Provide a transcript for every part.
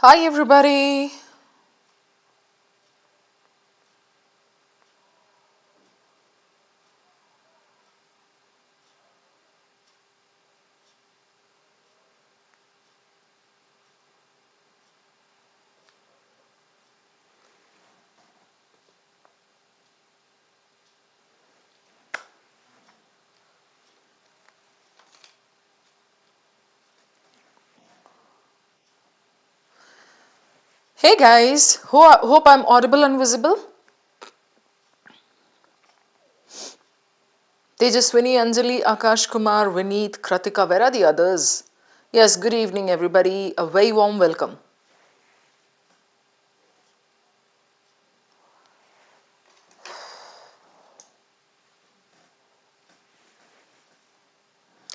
Hi everybody. Hey guys, hope I'm audible and visible. Tejaswini, Anjali, Akash Kumar, Vineet, Kratika, where are the others? Yes, good evening everybody. A very warm welcome.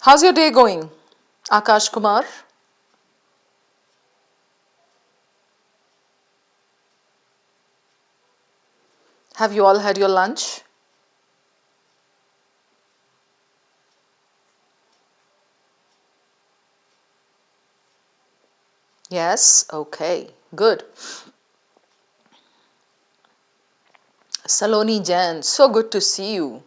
How's your day going? Akash Kumar? Have you all had your lunch? Yes, okay, good. Saloni Jan, so good to see you.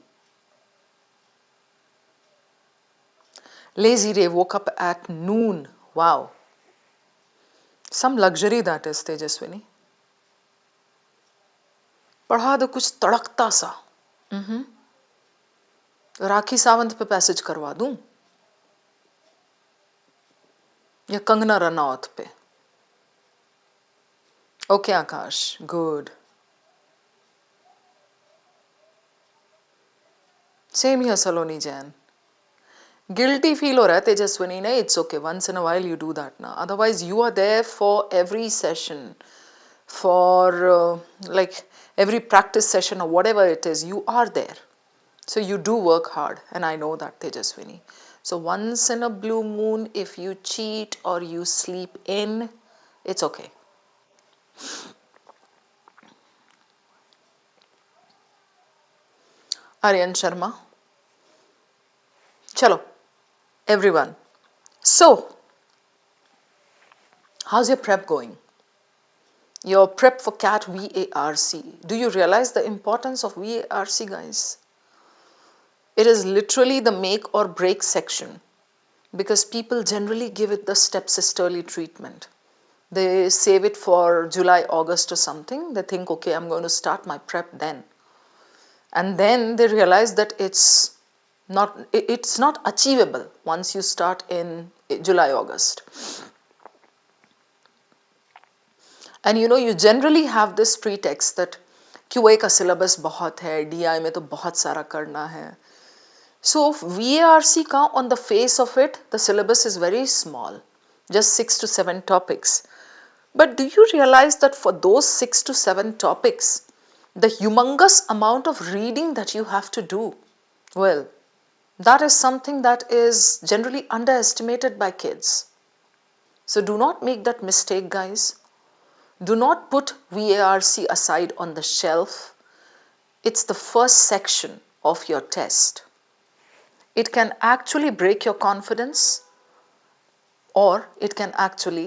Lazy day, woke up at noon. Wow. Some luxury that is, Tejaswini. पढ़ा दो कुछ तड़कता सा. राखी सावंत पे passage करवा दूं या कंगना रनौत पे. Okay Akash, good. Same here Saloni Jain. Guilty feel हो रहा है तेजस्विनी ने. It's okay, once in a while you do that ना, otherwise you are there for every session, for like every practice session or whatever it is, you are there. So you do work hard, and I know that, Tejaswini. So once in a blue moon, if you cheat or you sleep in, it's okay. Aryan Sharma. Chalo, everyone. So, how's your prep going? Your prep for CAT VARC. Do you realize the importance of VARC, guys? It is literally the make or break section because people generally give it the stepsisterly treatment. They save it for July, August or something. They think, okay, I'm going to start my prep then. And then they realize that it's not achievable once you start in July, August. And you generally have this pretext that QA का syllabus बहुत है, DI में तो बहुत सारा करना है. So VARC का on the face of it, the syllabus is very small, just 6 to 7 topics. But do you realize that for those 6 to 7 topics, the humongous amount of reading that you have to do, well, that is something that is generally underestimated by kids. So do not make that mistake, guys. Do not put VARC aside on the shelf. It's the first section of your test. It can actually break your confidence or it can actually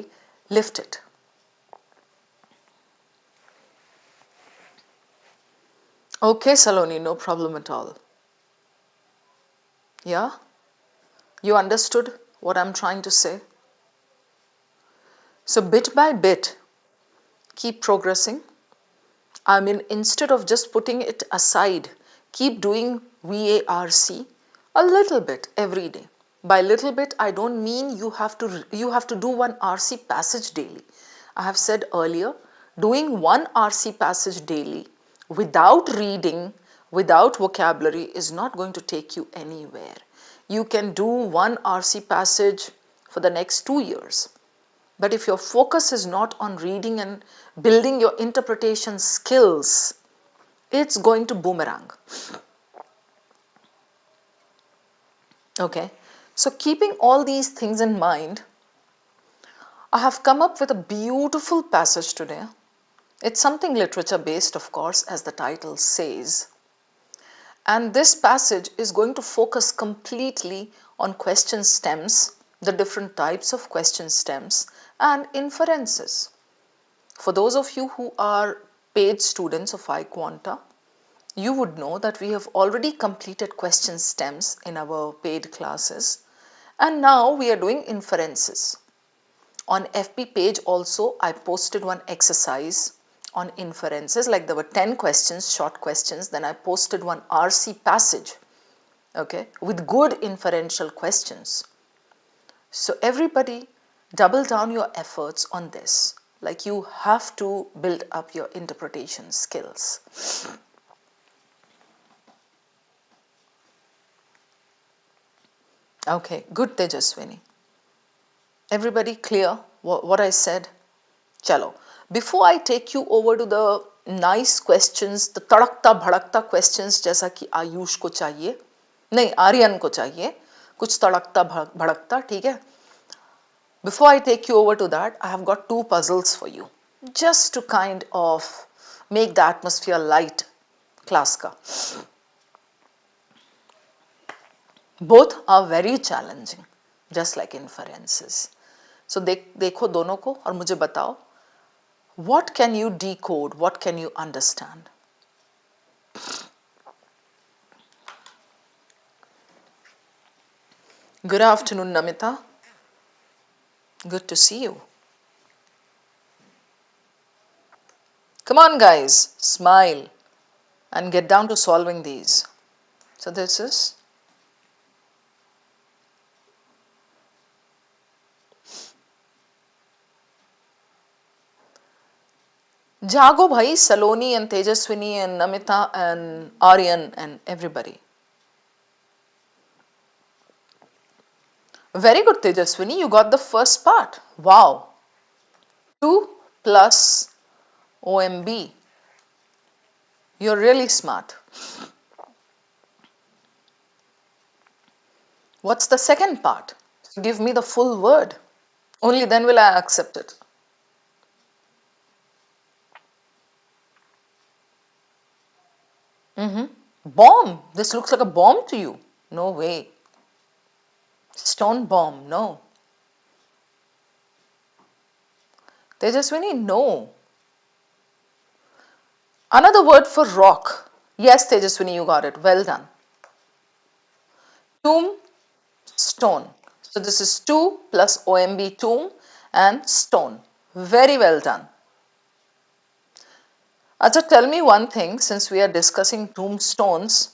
lift it. Okay, Saloni, no problem at all. Yeah? You understood what I'm trying to say? So bit by bit, keep progressing. I mean, instead of just putting it aside, keep doing VARC a little bit every day. By little bit, I don't mean you have to do one RC passage daily. I have said earlier, doing one RC passage daily without reading, without vocabulary is not going to take you anywhere. You can do one RC passage for the next 2 years. But if your focus is not on reading and building your interpretation skills, it's going to boomerang. Okay, so keeping all these things in mind, I have come up with a beautiful passage today. It's something literature based, of course, as the title says. And this passage is going to focus completely on question stems, the different types of question stems, and inferences. For those of you who are paid students of iQuanta, you would know that we have already completed question stems in our paid classes, and now we are doing inferences. On FB page also I posted one exercise on inferences, like there were 10 questions, short questions, then I posted one RC passage, okay, with good inferential questions. So everybody double down your efforts on this. Like, you have to build up your interpretation skills. Okay, good Tejaswini. Everybody clear what I said? Chalo. Before I take you over to the nice questions, the तड़कता भड़कता questions जैसा कि आयुष को चाहिए, नहीं आर्यन को चाहिए, कुछ तड़कता भड़कता, ठीक है? Before I take you over to that, I have got two puzzles for you, just to kind of make the atmosphere light class ka. Both are very challenging, just like inferences. So देखो दोनों को और मुझे बताओ, what can you decode, what can you understand? Good afternoon, Namita. Good to see you. Come on guys, smile and get down to solving these. So this is Jago bhai, Saloni and Tejaswini and Namita and Aryan and everybody. Very good Tejaswini, you got the first part. Wow. 2 plus OMB. You're really smart. What's the second part? Give me the full word. Only then will I accept it. Bomb. This looks like a bomb to you. No way. Stone bomb. No. Tejaswini, no. Another word for rock. Yes, Tejaswini, you got it. Well done. Tomb, stone. So this is 2 plus OMB, tomb, and stone. Very well done. Acha, tell me one thing, since we are discussing tombstones.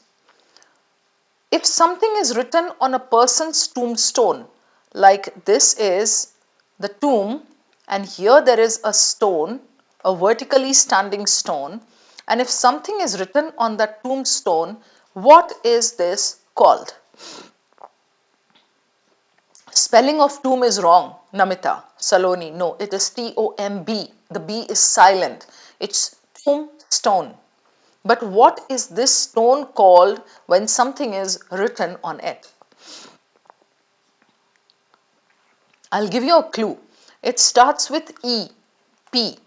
If something is written on a person's tombstone, like this is the tomb, and here there is a stone, a vertically standing stone, and if something is written on that tombstone, what is this called? Spelling of tomb is wrong, Namita, Saloni. No, it is T-O-M-B. The B is silent. It's tombstone. But what is this stone called when something is written on it? I'll give you a clue. It starts with E, P.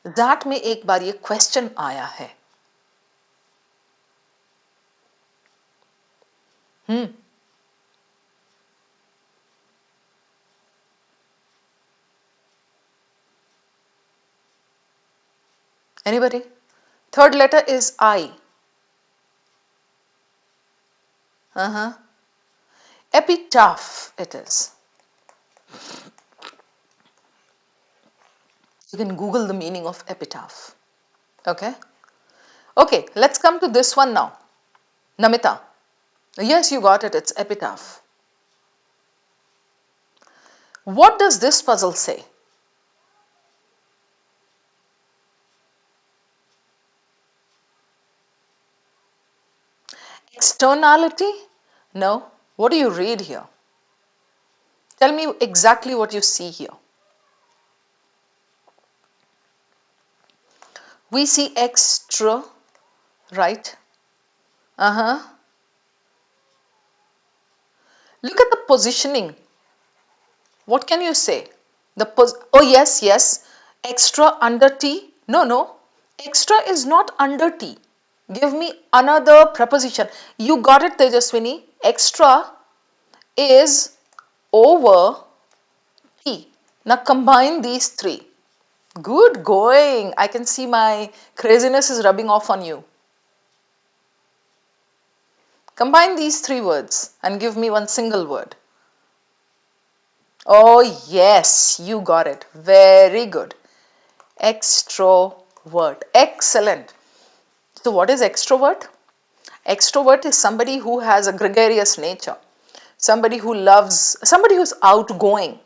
That में एक बार ये question आया है. Anybody? Third letter is I. Epitaph it is. You can Google the meaning of epitaph. Okay? Okay, let's come to this one now. Namita. Yes, you got it. It's epitaph. What does this puzzle say? Externality? No. What do you read here? Tell me exactly what you see here. We see extra, right? Look at the positioning. What can you say? Oh yes, yes. Extra under T. No. Extra is not under T. Give me another preposition. You got it, Tejaswini. Extra is over T. Now combine these three. Good going. I can see my craziness is rubbing off on you. Combine these three words and give me one single word. Oh, yes, you got it. Very good. Extrovert. Excellent. So, what is extrovert? Extrovert is somebody who has a gregarious nature, somebody who loves, somebody who's outgoing,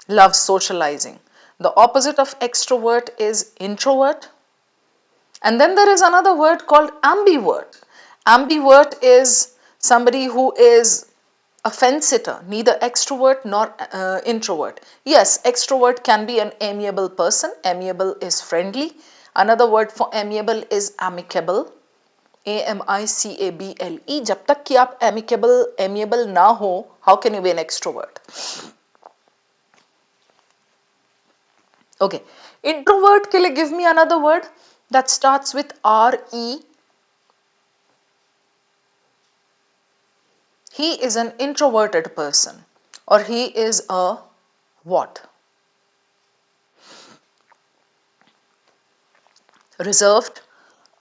loves socializing. The opposite of extrovert is introvert. And then there is another word called ambivert. Ambivert is somebody who is a fence sitter, neither extrovert nor introvert. Yes, extrovert can be an amiable person. Amiable is friendly. Another word for amiable is amicable. AMICABLE. जब तक कि आप amiable ना हो, how can you be an extrovert? Okay, introvert के लिए give me another word that starts with RE. He is an introverted person, or he is a what? Reserved.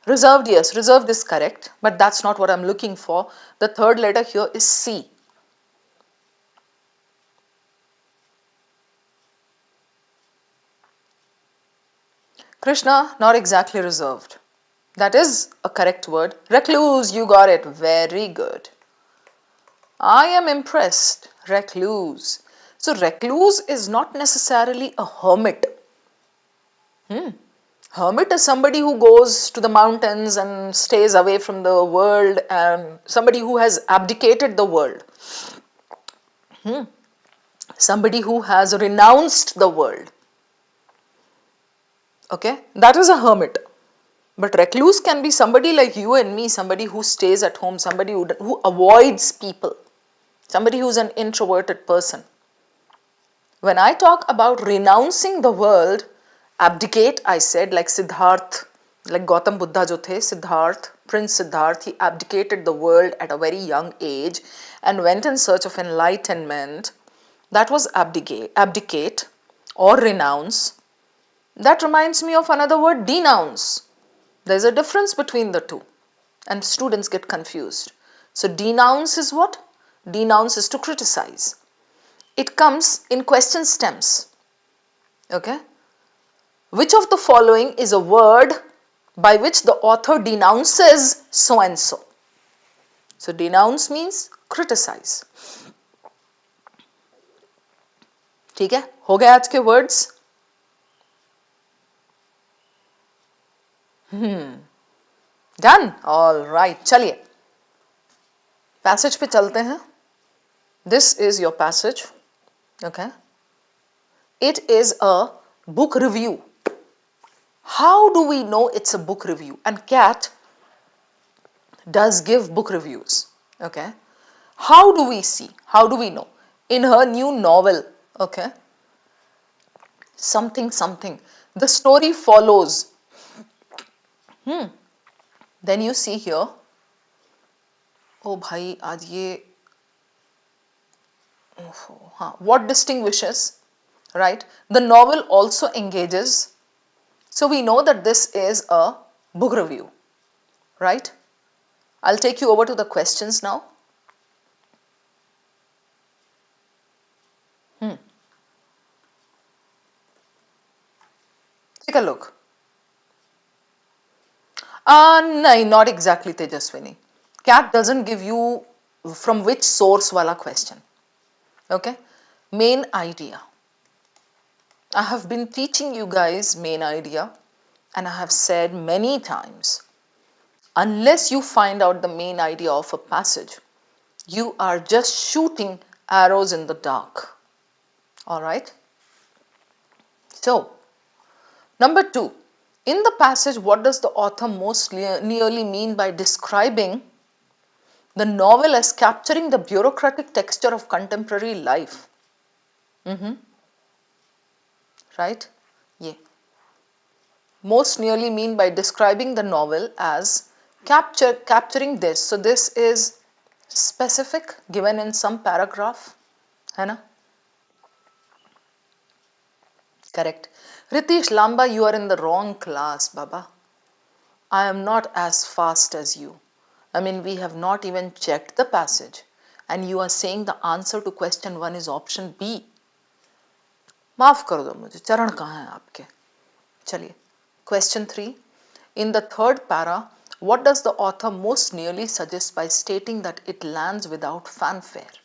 Reserved, yes, reserved is correct, but that's not what I'm looking for. The third letter here is C. Krishna, not exactly reserved. That is a correct word. Recluse, you got it. Very good. I am impressed. Recluse. So recluse is not necessarily a hermit. Hermit is somebody who goes to the mountains and stays away from the world, and somebody who has abdicated the world. Somebody who has renounced the world. Okay, that is a hermit. But recluse can be somebody like you and me, somebody who stays at home, somebody who avoids people, somebody who's an introverted person. When I talk about renouncing the world, abdicate, I said, like Siddharth, like Gautam Buddha jo the, Siddharth, Prince Siddharth, he abdicated the world at a very young age and went in search of enlightenment. That was abdicate or renounce. That reminds me of another word, denounce. There's a difference between the two, and students get confused. So denounce is what? Denounce is to criticize. It comes in question stems. Okay? Which of the following is a word by which the author denounces so and so? So denounce means criticize. ठीक है? हो गए आज के words? Done? All right. चलिए passage पे चलते हैं. This is your passage. Okay. It is a book review. How do we know it's a book review? And CAT does give book reviews. Okay. How do we see? How do we know? In her new novel, okay, something something, the story follows. Then you see here, oh bhai, aaj ye, what distinguishes, right? The novel also engages. So we know that this is a book review, right? I'll take you over to the questions now. Take a look. No, not exactly, Tejaswini. CAT doesn't give you from which source wala question. Okay? Main idea. I have been teaching you guys main idea, and I have said many times, unless you find out the main idea of a passage, you are just shooting arrows in the dark. Alright? So, number 2. In the passage, what does the author most nearly mean by describing the novel as capturing the bureaucratic texture of contemporary life? Right? Yeah. Most nearly mean by describing the novel as capturing this. So this is specific, given in some paragraph. है ना? Correct. Ritesh Lamba, you are in the wrong class, Baba. I am not as fast as you. I mean, we have not even checked the passage. And you are saying the answer to question 1 is option B. माफ कर दो मुझे, चरण कहाँ हैं आपके? चलिए. Question 3. In the third para, what does the author most nearly suggest by stating that it lands without fanfare?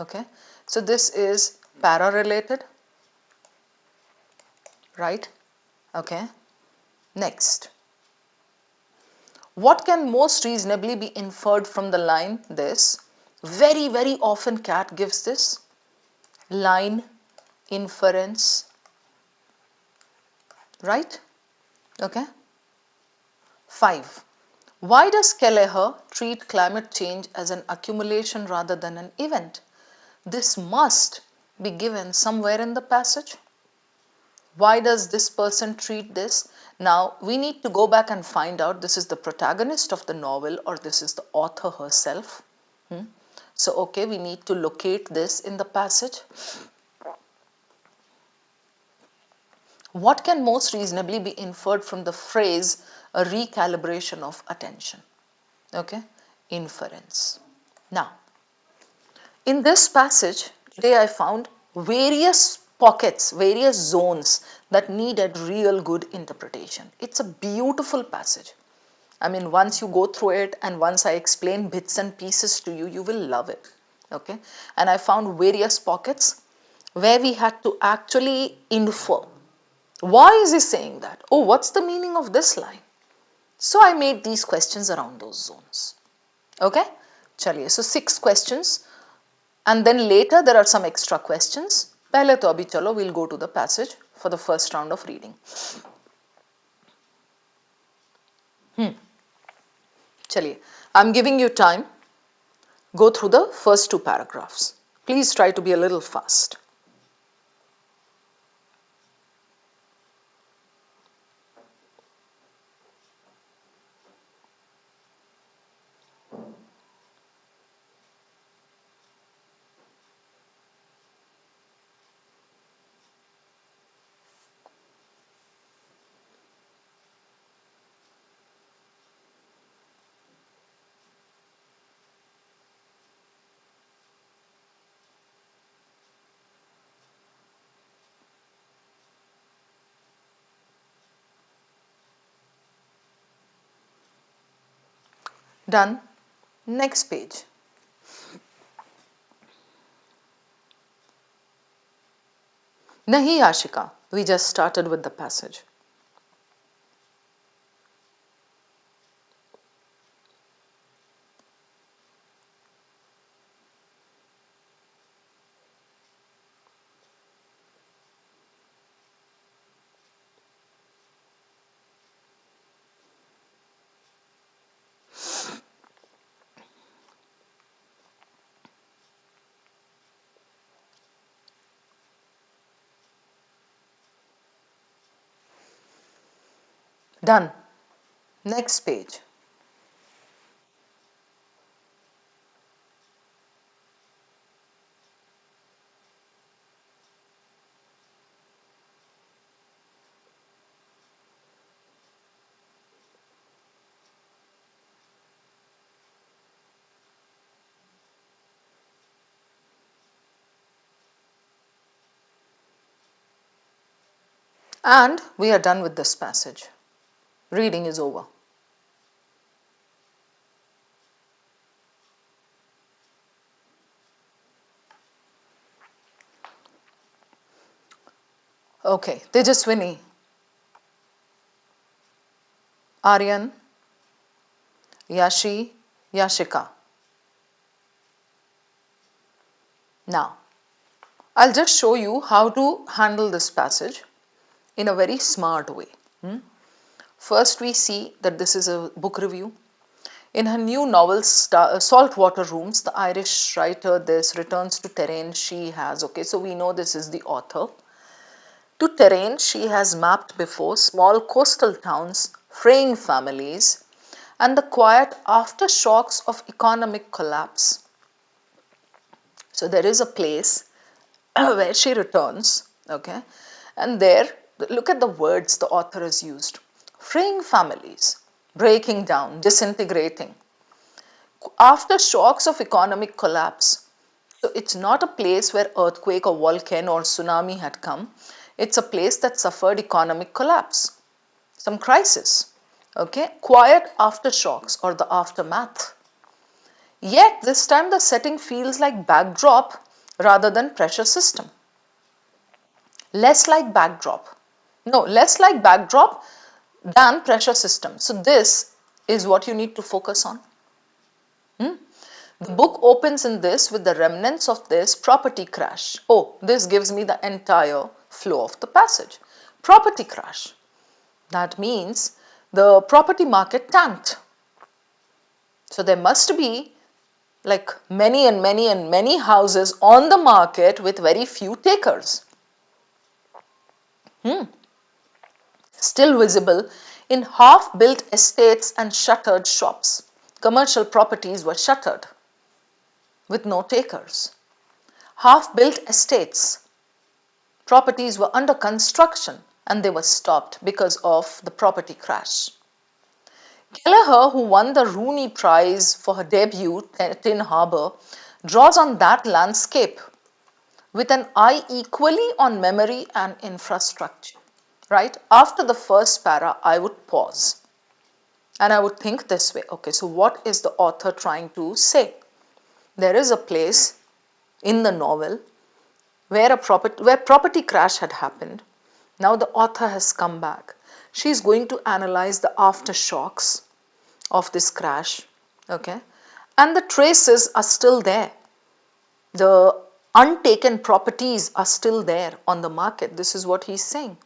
Okay. So this is para related, right? Okay. Next. What can most reasonably be inferred from the line this? Very, very often CAT gives this line inference, right? Okay. 5. Why does Kelleher treat climate change as an accumulation rather than an event? This must be given somewhere in the passage. Why does this person treat this? Now, we need to go back and find out this is the protagonist of the novel or this is the author herself. So, okay, we need to locate this in the passage. What can most reasonably be inferred from the phrase a recalibration of attention? Okay, inference. Now, in this passage, today I found various pockets, various zones that needed real good interpretation. It's a beautiful passage. I mean, once you go through it and once I explain bits and pieces to you, you will love it. Okay, and I found various pockets where we had to actually infer. Why is he saying that? Oh, what's the meaning of this line? So I made these questions around those zones. Okay, chaliye. So 6 questions. And then later there are some extra questions. Pehle to abhi chalo, we'll go to the passage for the first round of reading. Chaliye, I'm giving you time. Go through the first 2 paragraphs. Please try to be a little fast. Done. Next page. Nahi Ashika, we just started with the passage. Done. Next page. And we are done with this passage. Reading is over. Okay, Tejaswini, Aryan, Yashi, Yashika. Now, I'll just show you how to handle this passage in a very smart way. First, we see that this is a book review. In her new novel, Saltwater Rooms, the Irish writer this returns to terrain she has. Okay, so we know this is the author. To terrain she has mapped before small coastal towns, fraying families, and the quiet aftershocks of economic collapse. So there is a place where she returns, okay, And there, look at the words the author has used. Fraying families, breaking down, disintegrating. Aftershocks of economic collapse. So it's not a place where earthquake or volcano or tsunami had come. It's a place that suffered economic collapse, some crisis. Okay, quiet aftershocks or the aftermath. Yet this time the setting feels like backdrop rather than pressure system. Less like backdrop. No, less like backdrop than pressure system. So this is what you need to focus on. The book opens in this with the remnants of this property crash. Oh, this gives me the entire flow of the passage. Property crash. That means the property market tanked. So there must be like many and many and many houses on the market with very few takers. Still visible in half-built estates and shuttered shops. Commercial properties were shuttered with no takers. Half-built estates, properties were under construction and they were stopped because of the property crash. Kelleher, who won the Rooney Prize for her debut, Tin Harbour, draws on that landscape with an eye equally on memory and infrastructure. Right? After the first para, I would pause and I would think this way. Okay, so what is the author trying to say? There is a place in the novel where property crash had happened. Now the author has come back. She is going to analyze the aftershocks of this crash. Okay, and the traces are still there. The untaken properties are still there on the market. This is what he's saying.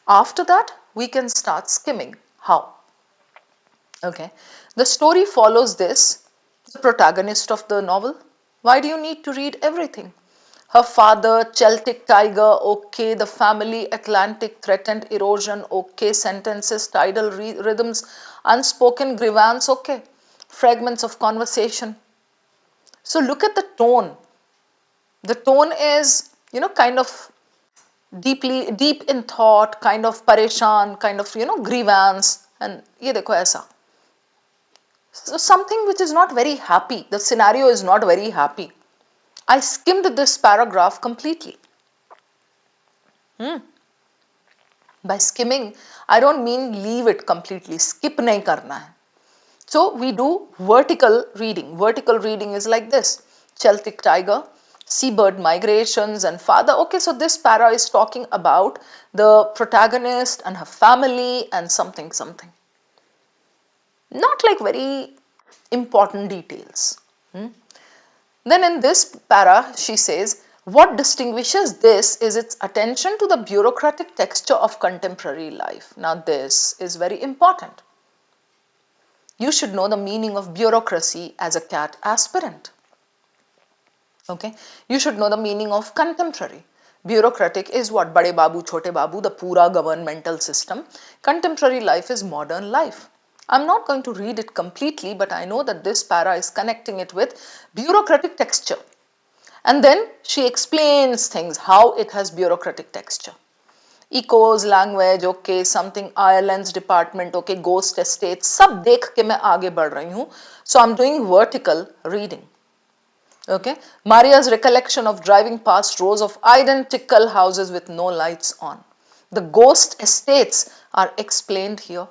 After that, we can start skimming. How? Okay, the story follows this, the protagonist of the novel. Why do you need to read everything? Her father, Celtic tiger, okay. The family, Atlantic threatened erosion, okay. Sentences, tidal rhythms, unspoken grievance, okay. Fragments of conversation. So look at the tone. The tone is, kind of deep in thought, kind of pareshan, kind of, grievance, and ye dekho aisa. So something which is not very happy. The scenario is not very happy. I skimmed this paragraph completely. By skimming, I don't mean leave it completely. Skip nahi karna hai. So we do vertical reading. Vertical reading is like this. Celtic tiger, seabird migrations and father. Okay, so this para is talking about the protagonist and her family and something. Not like very important details. Then in this para, she says, what distinguishes this is its attention to the bureaucratic texture of contemporary life. Now this is very important. You should know the meaning of bureaucracy as a CAT aspirant. Okay, you should know the meaning of contemporary. Bureaucratic is what? Bade babu, chote babu, the pura governmental system. Contemporary life is modern life. I'm not going to read it completely, but I know that this para is connecting it with bureaucratic texture. And then she explains things, how it has bureaucratic texture. Ecos, language, okay, something, Ireland's department, okay, ghost estates, sab dekh ke main aage badh rahi hu. So I'm doing vertical reading. Okay, Maria's recollection of driving past rows of identical houses with no lights on. The ghost estates are explained here.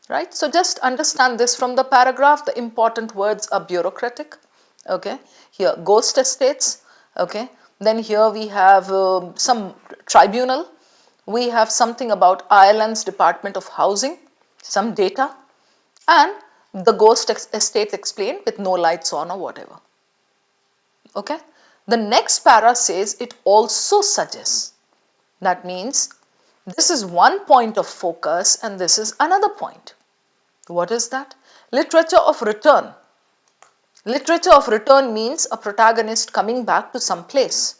Right, so just understand this from the paragraph. The important words are bureaucratic. Okay, here ghost estates. Okay, then here we have some tribunal. We have something about Ireland's Department of Housing, some data, and the ghost estates explained with no lights on or whatever. Okay, the next para says it also suggests. That means this is one point of focus and this is another point. What is that? Literature of return. Literature of return means a protagonist coming back to some place.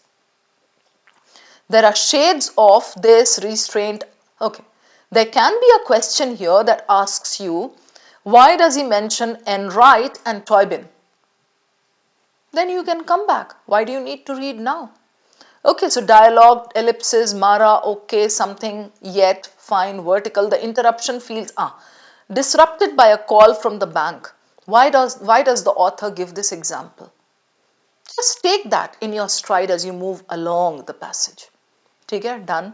There are shades of this restraint. Okay, there can be a question here that asks you, why does he mention Enright and Toybin? Then you can come back. Why do you need to read now? Okay, so dialogue, ellipsis, Mara, okay, something, yet, fine, vertical. The interruption feels disrupted by a call from the bank. Why does the author give this example? Just take that in your stride as you move along the passage. Okay, done.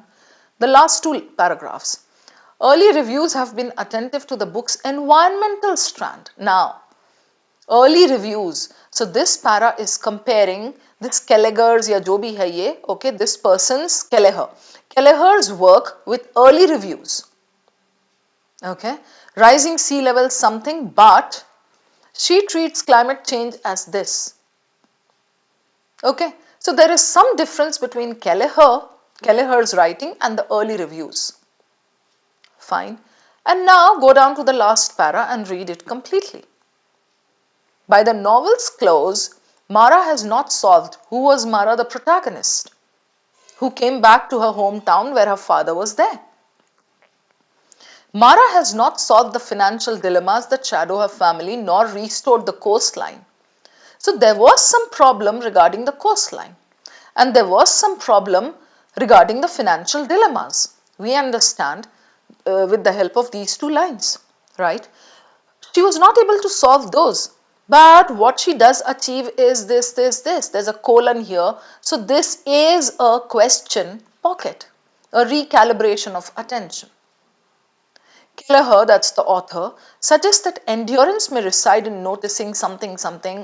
The last two paragraphs. Early reviews have been attentive to the book's environmental strand. Now, early reviews. So this para is comparing this Kelleher's या जो भी है ये, okay, this person's Kelleher's work with early reviews. Okay, rising sea level something, but she treats climate change as this. Okay, so there is some difference between Kelleher's writing and the early reviews. Fine. And now go down to the last para and read it completely. By the novel's close, Mara has not solved who was Mara the protagonist, who came back to her hometown where her father was there. Mara has not solved the financial dilemmas that shadow her family nor restored the coastline. So there was some problem regarding the coastline and there was some problem regarding the financial dilemmas. We understand with the help of these two lines, right? She was not able to solve those. But what she does achieve is this. There's a colon here. So this is a question pocket, a recalibration of attention. Kelleher, that's the author, suggests that endurance may reside in noticing something,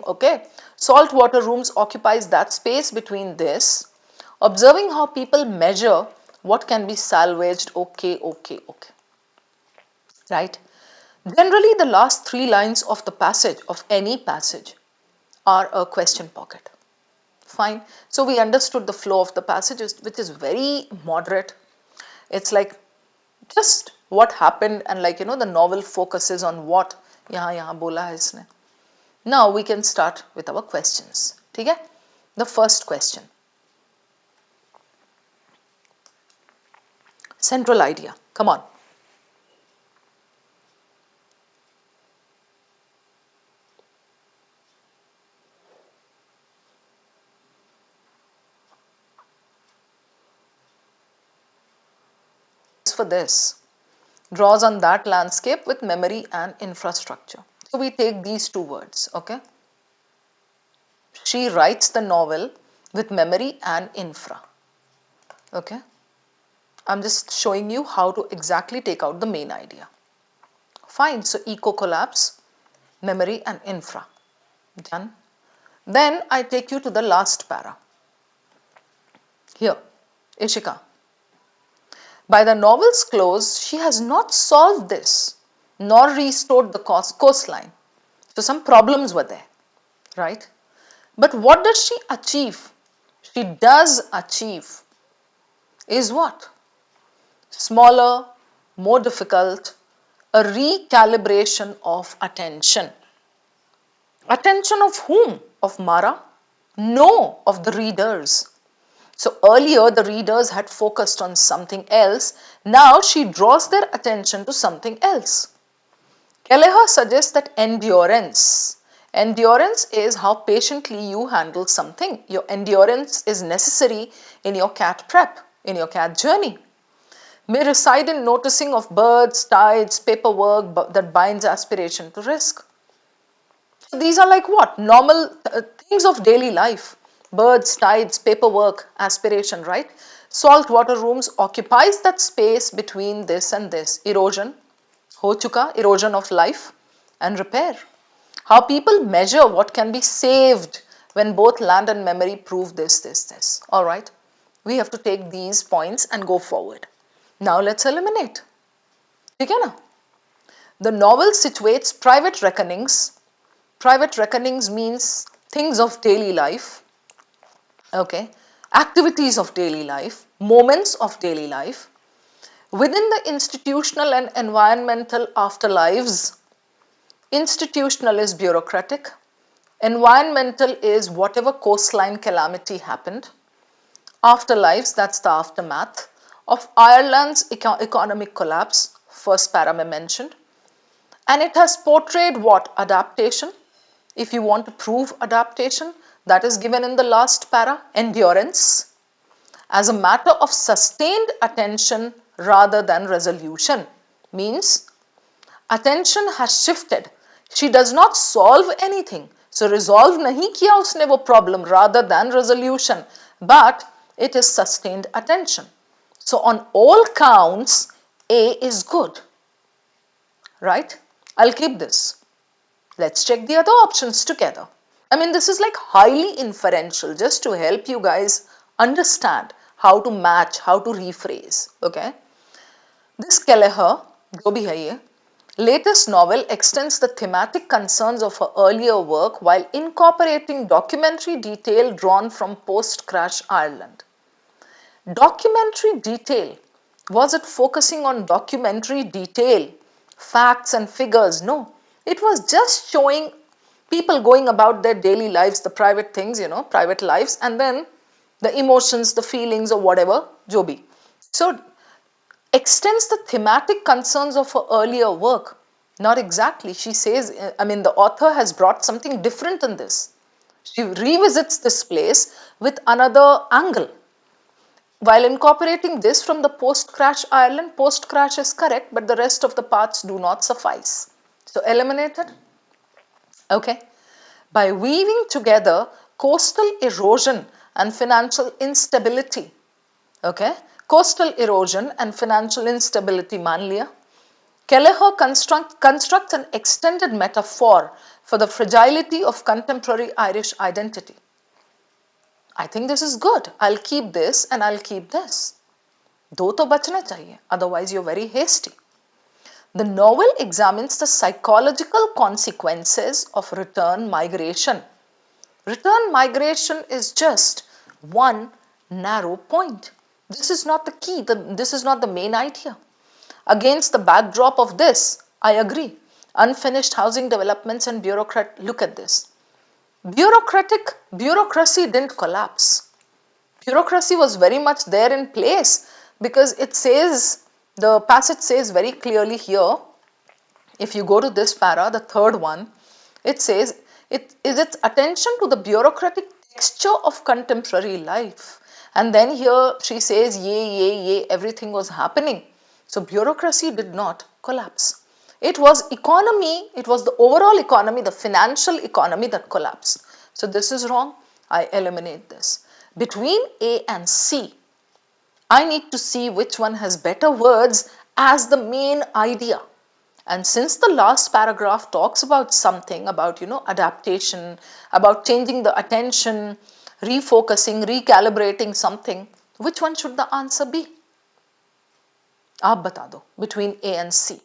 okay. Saltwater rooms occupies that space between this, observing how people measure what can be salvaged, okay. Right? Generally, the last three lines of the passage, of any passage, are a question pocket. Fine. So we understood the flow of the passage, which is very moderate. It's like just what happened, and like, the novel focuses on what yahan bola hai isne. Now we can start with our questions. Okay? The first question. Central idea. Come on. For this, draws on that landscape with memory and infrastructure. So we take these two words, okay? She writes the novel with memory and infra, okay? I'm just showing you how to exactly take out the main idea. Fine, so eco-collapse, memory and infra, done. Then I take you to the last para. Here, Ishika. By the novel's close, she has not solved this, nor restored the coastline. So some problems were there, right? But what does she achieve? She does achieve is what? Smaller, more difficult, a recalibration of attention. Attention of whom? Of Mara? No, of the readers. So earlier the readers had focused on something else. Now she draws their attention to something else. Kelleher suggests that endurance is how patiently you handle something. Your endurance is necessary in your CAT prep, in your CAT journey. May reside in noticing of birds, tides, paperwork that binds aspiration to risk. So these are like what? Normal things of daily life. Birds, tides, paperwork, aspiration, right? Saltwater rooms occupies that space between this and this. Erosion, ho chuka, erosion of life, and repair. How people measure what can be saved when both land and memory prove this. All right, we have to take these points and go forward. Now let's eliminate. Okay, na? The novel situates private reckonings. Private reckonings means things of daily life. Okay, activities of daily life, moments of daily life, within the institutional and environmental afterlives. Institutional is bureaucratic, environmental is whatever coastline calamity happened, afterlives, that's the aftermath of Ireland's economic collapse, first para I mentioned, and it has portrayed what? Adaptation. If you want to prove adaptation, that is given in the last para, endurance. as a matter of sustained attention rather than resolution. Means attention has shifted. She does not solve anything. So resolve nahi kiya usne wo problem rather than resolution, but it is sustained attention. So on all counts, A is good, right? I'll keep this. Let's check the other options together. I mean, this is like highly inferential just to help you guys understand how to match, how to rephrase. Okay. This Kelleher, जो भी है ये, latest novel extends the thematic concerns of her earlier work while incorporating documentary detail drawn from post-crash Ireland. Documentary detail. Was it focusing on documentary detail, facts and figures? No. It was just showing people going about their daily lives, the private things, private lives, and then the emotions, the feelings, or whatever, jo bhi. So, extends the thematic concerns of her earlier work. Not exactly. She says, I mean, the author has brought something different in this. She revisits this place with another angle. While incorporating this from the post-crash Ireland, post-crash is correct, but the rest of the parts do not suffice. So, eliminated. Okay. By weaving together coastal erosion and financial instability. Okay. Coastal erosion and financial instability, मान लिया. Kelleher constructs an extended metaphor for the fragility of contemporary Irish identity. I think this is good. I'll keep this and I'll keep this. दो तो बचने चाहिए, otherwise you're very hasty. The novel examines the psychological consequences of return migration. Return migration is just one narrow point. This is not the key, this is not the main idea. Against the backdrop of this, I agree. Unfinished housing developments and look at this. Bureaucracy didn't collapse. Bureaucracy was very much there in place because it says, the passage says very clearly here, if you go to this para, the third one, it says, it is its attention to the bureaucratic texture of contemporary life. And then here she says, yay, everything was happening. So bureaucracy did not collapse. It was economy, it was the overall economy, the financial economy that collapsed. So this is wrong. I eliminate this. Between A and C, I need to see which one has better words as the main idea. And since the last paragraph talks about something, about, adaptation, about changing the attention, refocusing, recalibrating something, which one should the answer be? आप बता दो, between A and C.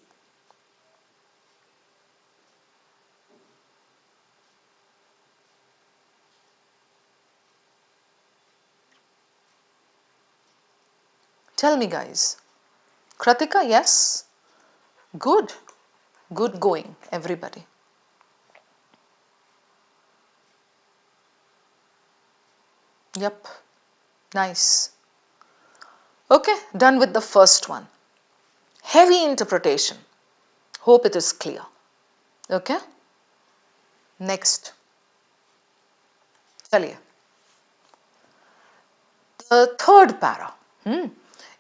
Tell me, guys. Kratika, yes? Good. Good going, everybody. Yep. Nice. Okay, done with the first one. Heavy interpretation. Hope it is clear. Okay? Next. Chaliye. The third para.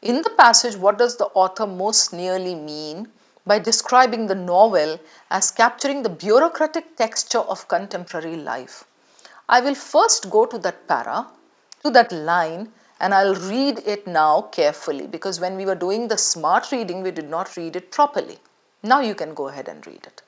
In the passage, what does the author most nearly mean by describing the novel as capturing the bureaucratic texture of contemporary life? I will first go to that para, to that line, and I'll read it now carefully because when we were doing the smart reading, we did not read it properly. Now you can go ahead and read it.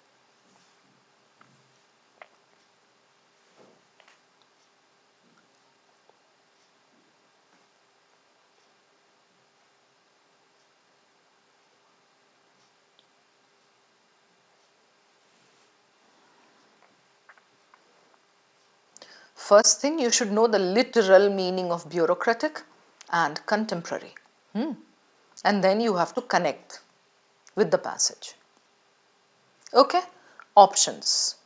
First thing, you should know the literal meaning of bureaucratic and contemporary. And then you have to connect with the passage. Okay? Options.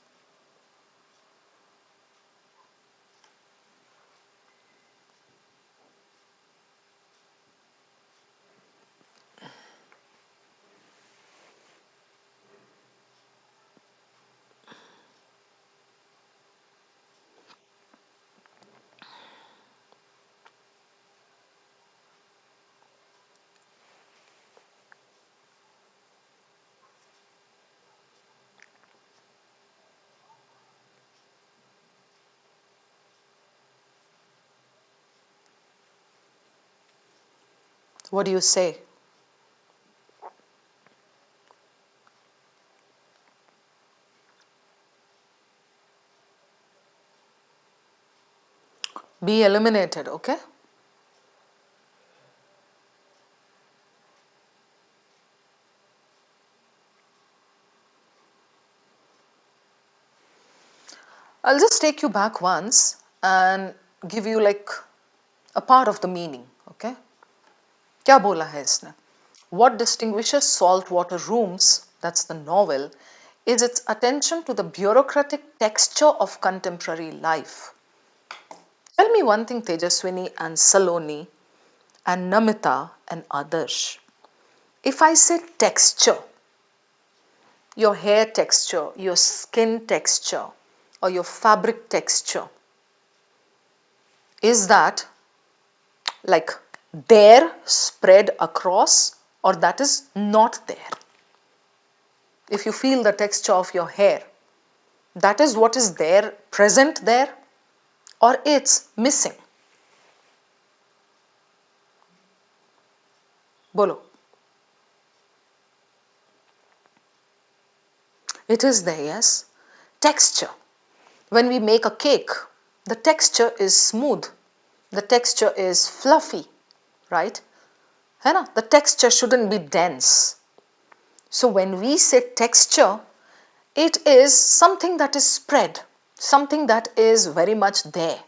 What do you say? Be eliminated, okay? I'll just take you back once and give you like a part of the meaning, okay? क्या बोला है इसने? What distinguishes saltwater rooms, that's the novel, is its attention to the bureaucratic texture of contemporary life. Tell me one thing, Tejaswini and Saloni and Namita and Adarsh. If I say texture, your hair texture, your skin texture, or your fabric texture, is that like there spread across, or that is not there? If you feel the texture of your hair, that is what is there, present there, or it's missing? Bolo. It is there, yes. Texture. When we make a cake, the texture is smooth, the texture is fluffy, right? है ना? The texture shouldn't be dense. So when we say texture, it is something that is spread, something that is very much there.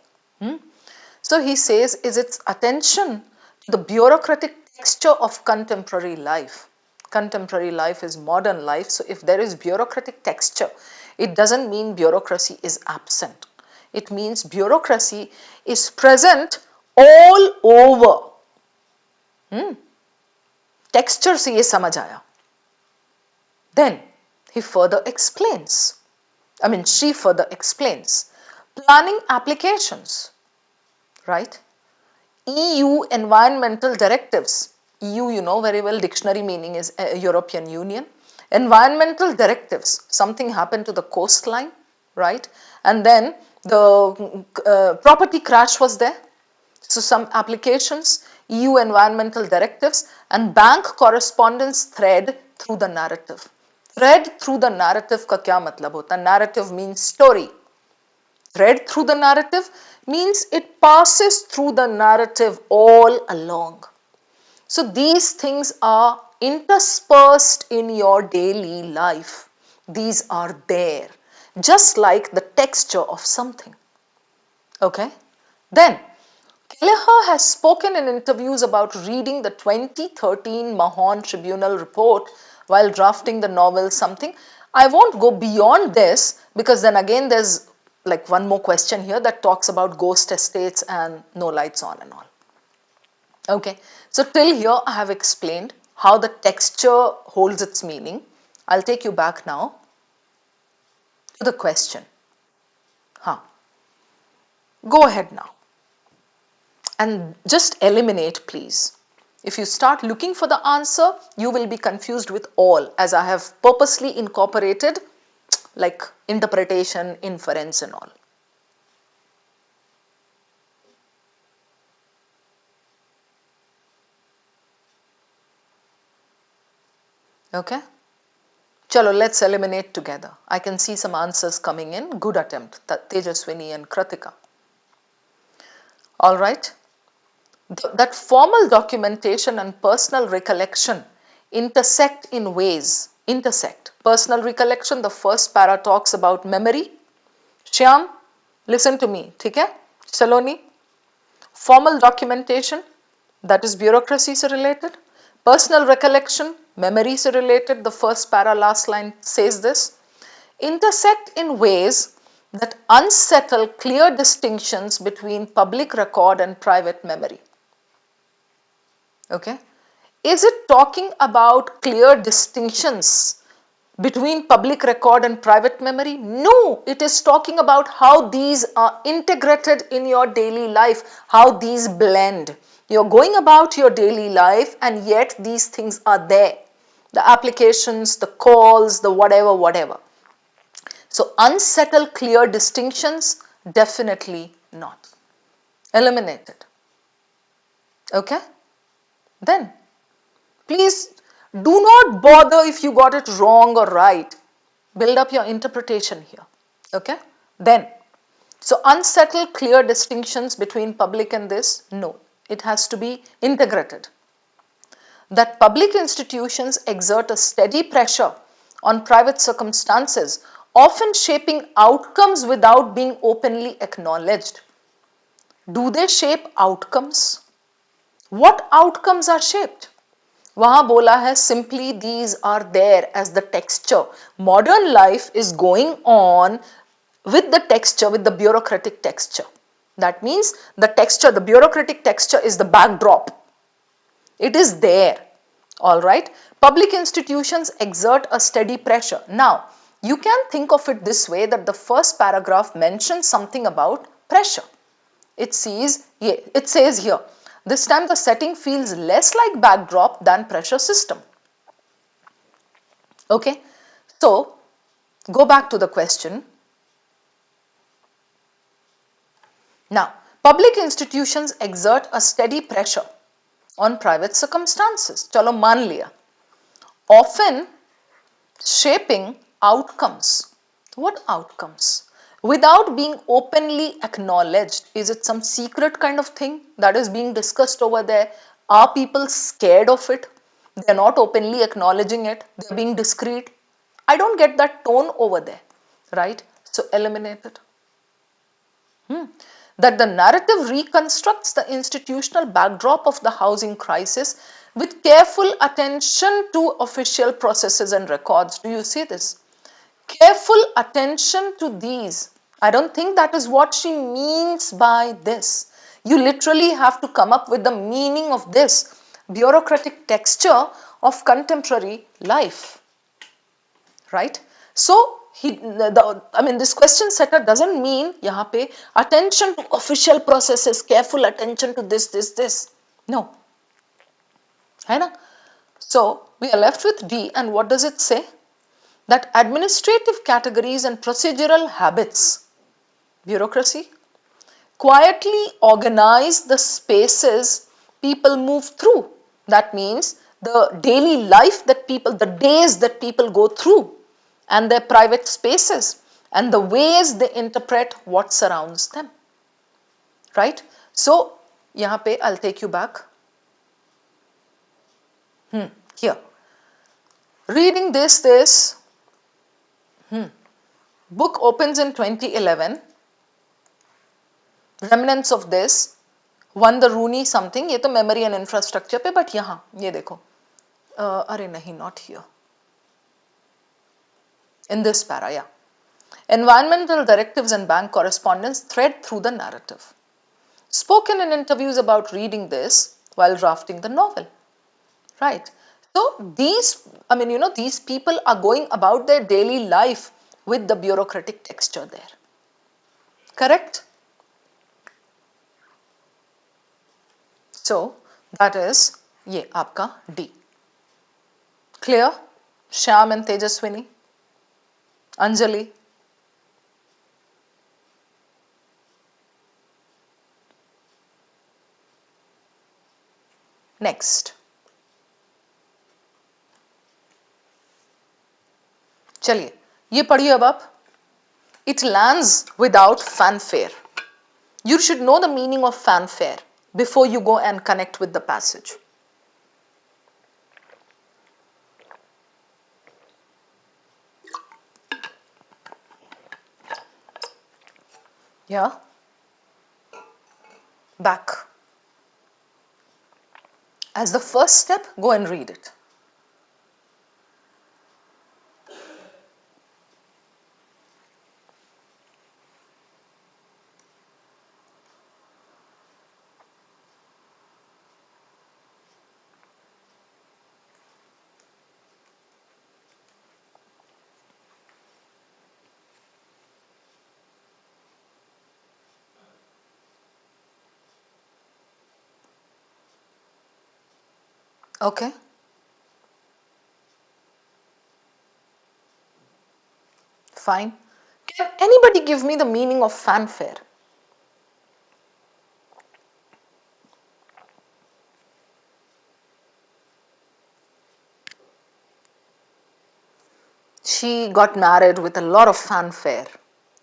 So he says, is its attention to the bureaucratic texture of contemporary life. Contemporary life is modern life. So if there is bureaucratic texture, it doesn't mean bureaucracy is absent. It means bureaucracy is present all over. Texture से ये समझ आया. Then he further explains. She further explains. Planning applications, right? EU environmental directives. EU, you know very well, dictionary meaning is European Union. Environmental directives, something happened to the coastline, right? And then the property crash was there. So some applications, EU environmental directives, and bank correspondence thread through the narrative. Thread through the narrative का क्या मतलब होता है? Narrative means story. Thread through the narrative means it passes through the narrative all along. So these things are interspersed in your daily life. These are there, just like the texture of something. Okay? Then, Kelleher has spoken in interviews about reading the 2013 Mahon Tribunal report while drafting the novel something. I won't go beyond this because then again there's like one more question here that talks about ghost estates and no lights on and all. Okay, so till here I have explained how the texture holds its meaning. I'll take you back now to the question. Go ahead now and just eliminate, please. If you start looking for the answer, you will be confused with all, as I have purposely incorporated like interpretation, inference and all. Okay? Chalo, let's eliminate together. I can see some answers coming in. Good attempt, Tejaswini and Kratika. All right. That formal documentation and personal recollection intersect in ways. Personal recollection, the first para talks about memory. Shyam, listen to me, ठीक है? Saloni, formal documentation, that is bureaucracy se related. Personal recollection, memory se related. The first para, last line says this. Intersect in ways that unsettle clear distinctions between public record and private memory. Okay? Is it talking about clear distinctions between public record and private memory? No, it is talking about how these are integrated in your daily life, how these blend. You're going about your daily life and yet these things are there. The applications, the calls, the whatever. So unsettle clear distinctions, definitely not. Eliminated. Okay? Then please do not bother if you got it wrong or right. Build up your interpretation here. Okay? Then, so unsettle clear distinctions between public and this? No. It has to be integrated. That public institutions exert a steady pressure on private circumstances, often shaping outcomes without being openly acknowledged. Do they shape outcomes? What outcomes are shaped? वहां बोला है simply these are there as the texture. Modern life is going on with the texture, with the bureaucratic texture. That means the texture, the bureaucratic texture is the backdrop. It is there. Alright. Public institutions exert a steady pressure. Now, you can think of it this way, that the first paragraph mentions something about pressure. It says here, this time the setting feels less like backdrop than pressure system. Okay. So, go back to the question. Now, public institutions exert a steady pressure on private circumstances. Chalo मान लिया. Often shaping outcomes. What outcomes? Without being openly acknowledged. Is it some secret kind of thing that is being discussed over there? Are people scared of it? They're not openly acknowledging it. They're being discreet. I don't get that tone over there, right? So eliminate it. That the narrative reconstructs the institutional backdrop of the housing crisis with careful attention to official processes and records. Do you see this? Careful attention to these. I don't think that is what she means by this. You literally have to come up with the meaning of this bureaucratic texture of contemporary life, right? So, this question setter doesn't mean यहाँ पे attention to official processes, careful attention to this. No. है ना? So, we are left with D, and what does it say? That administrative categories and procedural habits, bureaucracy, quietly organize the spaces people move through. That means the daily life that people, the days that people go through, and their private spaces, and the ways they interpret what surrounds them. Right? So, यहाँ पे I'll take you back. Here. Reading this book opens in 2011. Remnants of this won the Rooney something. ये तो memory and infrastructure पे, but यहाँ ये देखो. अरे नहीं, not here. In this para, yeah. Environmental directives and bank correspondence thread through the narrative. Spoken in interviews about reading this while drafting the novel. Right. So these, these people are going about their daily life with the bureaucratic texture there. Correct? So that is ये आपका D. Clear? Shyam and Tejaswini? Anjali? Next. चलिए ये पढ़िए अब आप. It lands without fanfare. You should know the meaning of fanfare before you go and connect with the passage. Yeah. Back. As the first step, go and read it. Okay. Fine. Can anybody give me the meaning of fanfare? She got married with a lot of fanfare.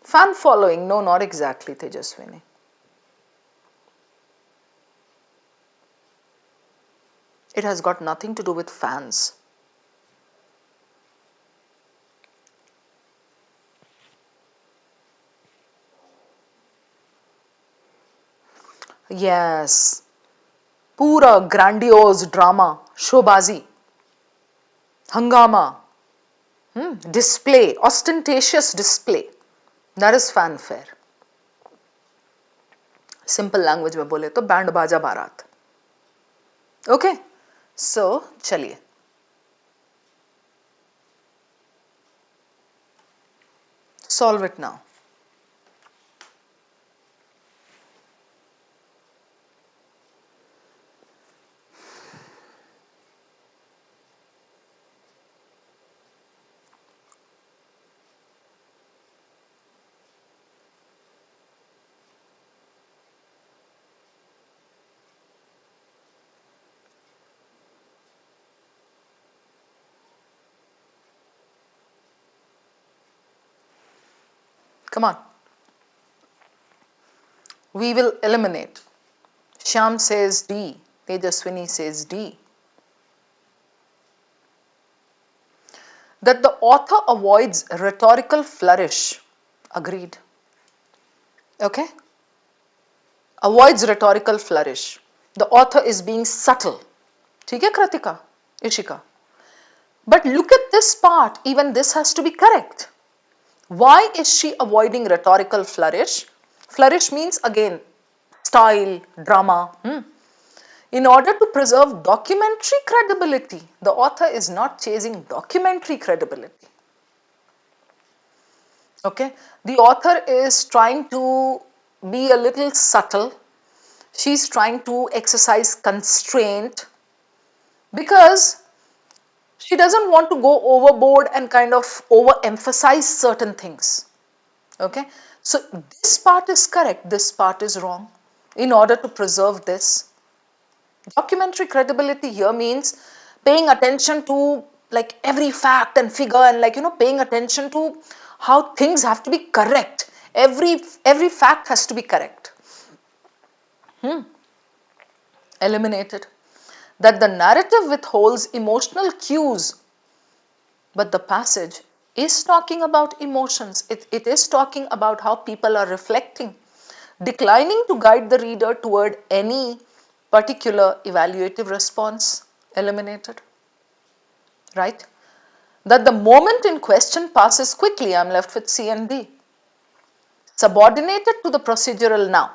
Fan following? No, not exactly, Tejaswini. It has got nothing to do with fans. Yes, pura grandiose drama, showbazi, hangama, display, ostentatious display. That is fanfare. Simple language में बोले तो band बाजा बारात. Okay, so चलिए. Solve it now. Come on. We will eliminate. Shyam says D. Tejaswini says D. That the author avoids rhetorical flourish. Agreed. Okay? Avoids rhetorical flourish. The author is being subtle. ठीक है Kritika? Ishika. But look at this part. Even this has to be correct. Why is she avoiding rhetorical flourish? Flourish means again style, drama. In order to preserve documentary credibility, the author is not chasing documentary credibility. Okay, the author is trying to be a little subtle. She's trying to exercise constraint because she doesn't want to go overboard and kind of overemphasize certain things. Okay, so this part is correct, this part is wrong. In order to preserve this, documentary credibility here means paying attention to like every fact and figure and like paying attention to how things have to be correct. Every fact has to be correct. Eliminated. That the narrative withholds emotional cues, but the passage is talking about emotions. It is talking about how people are reflecting, declining to guide the reader toward any particular evaluative response. Eliminated. Right? That the moment in question passes quickly. I am left with C and D. Subordinated to the procedural now.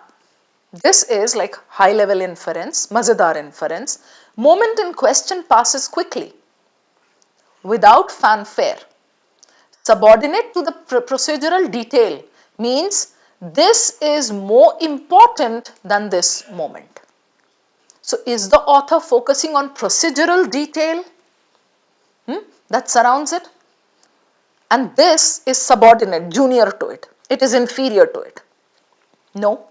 This is like high level inference, mazedar inference. Moment in question passes quickly without fanfare. Subordinate to the procedural detail means this is more important than this moment. So is the author focusing on procedural detail that surrounds it? And this is subordinate, junior to it. It is inferior to it. No.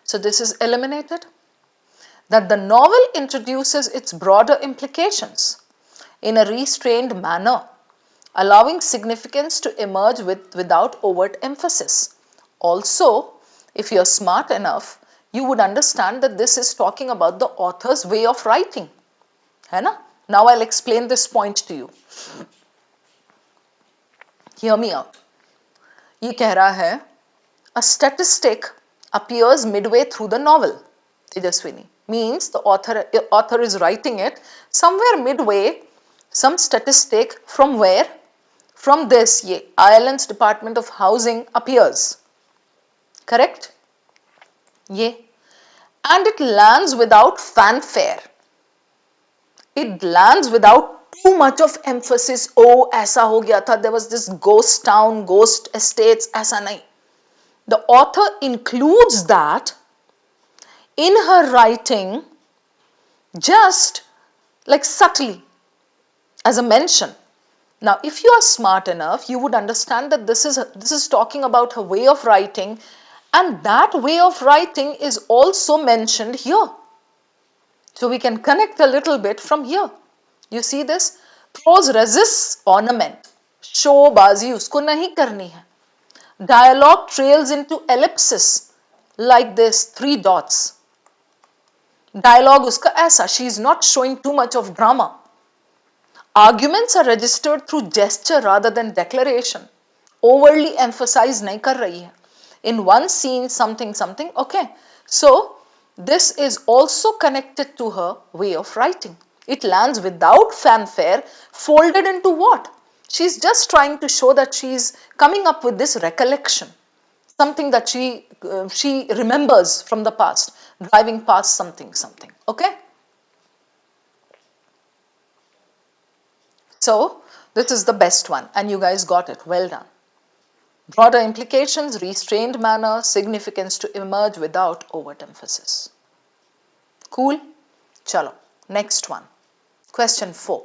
So this is eliminated. That the novel introduces its broader implications in a restrained manner, allowing significance to emerge without overt emphasis. Also, if you are smart enough, you would understand that this is talking about the author's way of writing. Now I'll explain this point to you. Hear me out. ये कह रहा है, a statistic appears midway through the novel. Tejaswini means the author is writing it somewhere midway. Some statistic from where? From this, Ireland's Department of Housing appears. Correct? And it lands without fanfare. It lands without too much of emphasis. Oh, ऐसा हो गया था. There was this ghost town, ghost estates. ऐसा नहीं. The author includes that in her writing just like subtly as a mention. Now, if you are smart enough, you would understand that this is talking about her way of writing, and that way of writing is also mentioned here. So we can connect a little bit from here. You see this? Prose resists ornament. शोबाजी उसको नहीं करनी है. Dialogue trails into ellipsis like this, 3 dots. Dialogue उसका ऐसा, she is not showing too much of drama. Arguments are registered through gesture rather than declaration. Overly emphasize नहीं कर रही है. In one scene, something, something, okay. So, this is also connected to her way of writing. It lands without fanfare, folded into what? She's just trying to show that she's coming up with this recollection, something that she remembers from the past, driving past something, something, okay. So, this is the best one, and you guys got it. Well done. Broader implications, restrained manner, significance to emerge without overt emphasis. Cool? Chalo. Next one. Question 4.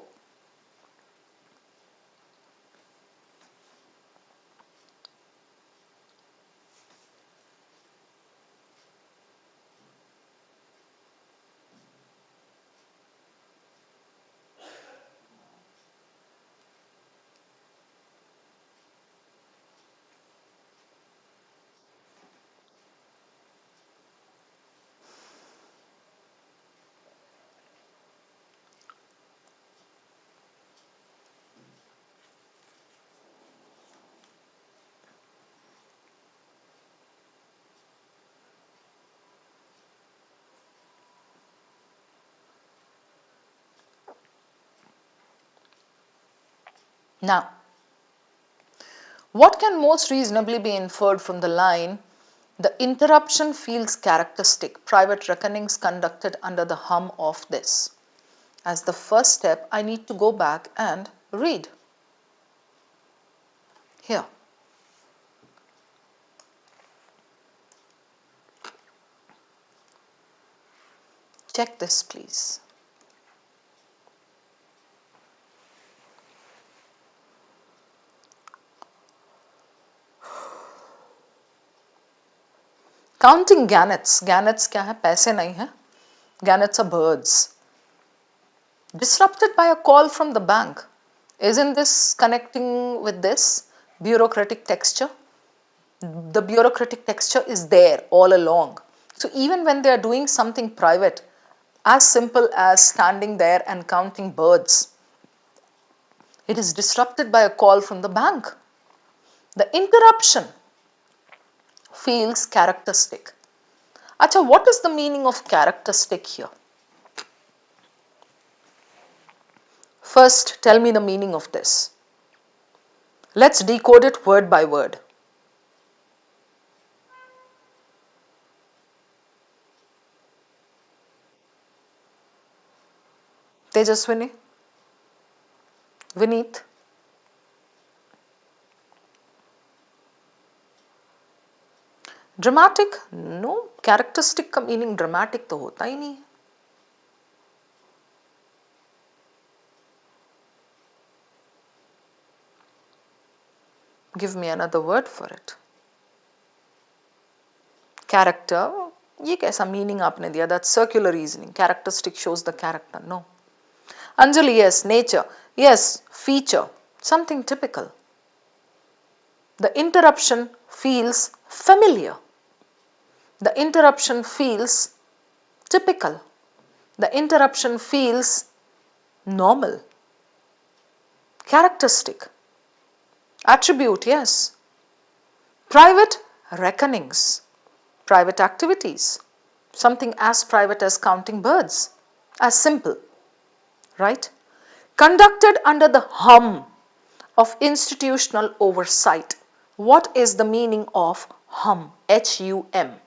Now, what can most reasonably be inferred from the line, the interruption feels characteristic, private reckonings conducted under the hum of this? As the first step, I need to go back and read. Here. Check this, please. Counting gannets. Gannets क्या है? पैसे नहीं है. Gannets are birds. Disrupted by a call from the bank. Isn't this connecting with this bureaucratic texture? The bureaucratic texture is there all along. So even when they are doing something private, as simple as standing there and counting birds, it is disrupted by a call from the bank. The interruption feels characteristic. Acha, what is the meaning of characteristic here? First, tell me the meaning of this. Let's decode it word by word. Tejaswini? Vineet? Dramatic? No, characteristic का meaning dramatic तो होता ही नहीं है. Give me another word for it. Character, ये कैसा meaning आपने दिया? That circular reasoning. Characteristic shows the character. No. Anjali, yes. Nature, yes. Feature, something typical. The interruption feels familiar. The interruption feels typical. The interruption feels normal. Characteristic. Attribute, yes. Private reckonings. Private activities. Something as private as counting birds. As simple. Right? Conducted under the hum of institutional oversight. What is the meaning of hum? H-U-M.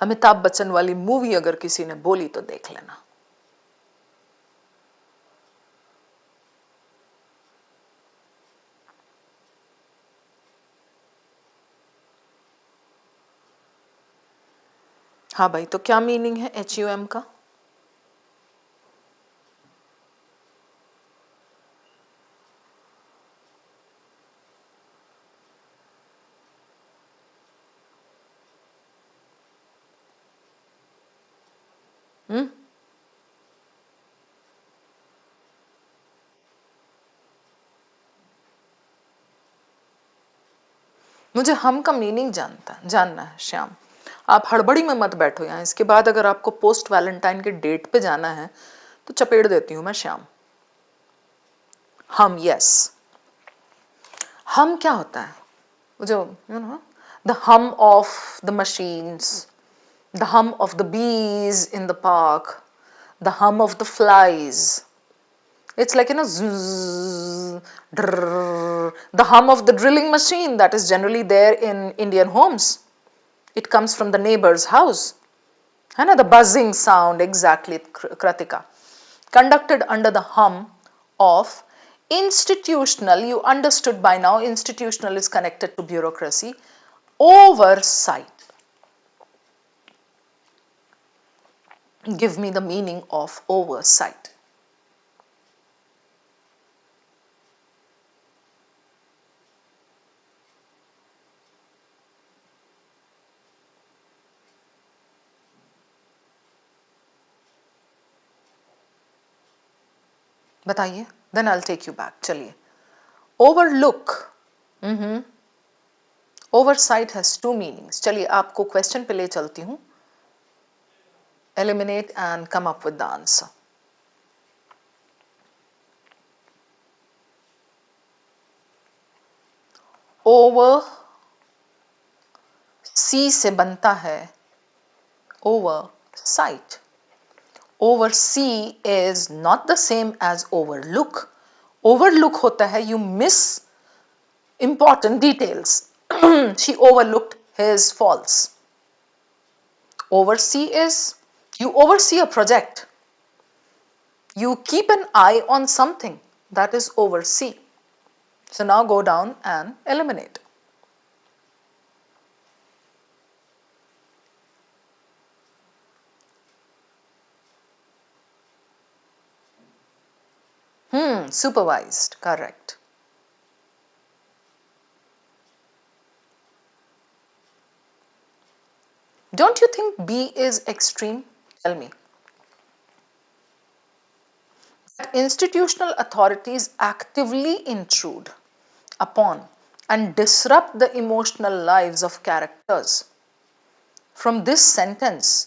Amitabh Bachchan वाली movie अगर किसी ने बोली तो देख लेना. हाँ भाई, तो क्या मीनिंग है HUM का? मुझे हम का मीनिंग जानना है श्याम। आप हड़बड़ी में मत बैठो यहाँ, इसके बाद अगर आपको पोस्ट वैलेंटाइन के डेट पे जाना है तो चपेट देती हूँ मैं श्याम। हम, यस, हम क्या होता है जो द हम ऑफ द मशीन्स, द हम of the bees in the park, the हम of the flies. It's like, zzz, drrr, the hum of the drilling machine that is generally there in Indian homes. It comes from the neighbor's house. The buzzing sound, exactly, Kratika. Conducted under the hum of institutional, you understood by now, institutional is connected to bureaucracy, oversight. Give me the meaning of oversight. बताइए, then I'll take you back. चलिए, overlook, oversight has two meanings. चलिए आपको question पे ले चलती हूँ. Eliminate and come up with the answer. Over C से बनता है oversight. Oversee is not the same as overlook. Overlook होता है you miss important details. She overlooked his faults. Oversee is you oversee a project. You keep an eye on something. That is oversee. So now go down and eliminate. Supervised, correct. Don't you think B is extreme? Tell me. That institutional authorities actively intrude upon and disrupt the emotional lives of characters. From this sentence,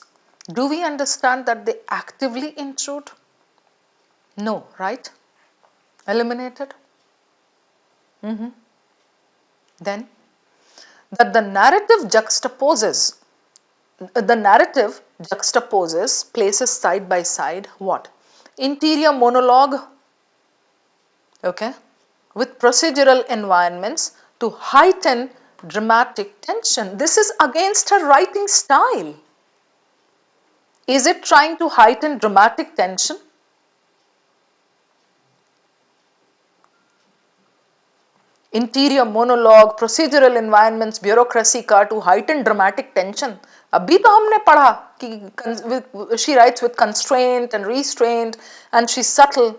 do we understand that they actively intrude? No, right? Eliminated. Then, that the narrative juxtaposes, places side by side what? Interior monologue, okay, with procedural environments to heighten dramatic tension. This is against her writing style. Is it trying to heighten dramatic tension? Interior monologue, procedural environments, bureaucracy का to heighten dramatic tension. अभी तो हमने पढ़ा कि she writes with constraint and restraint and she subtle.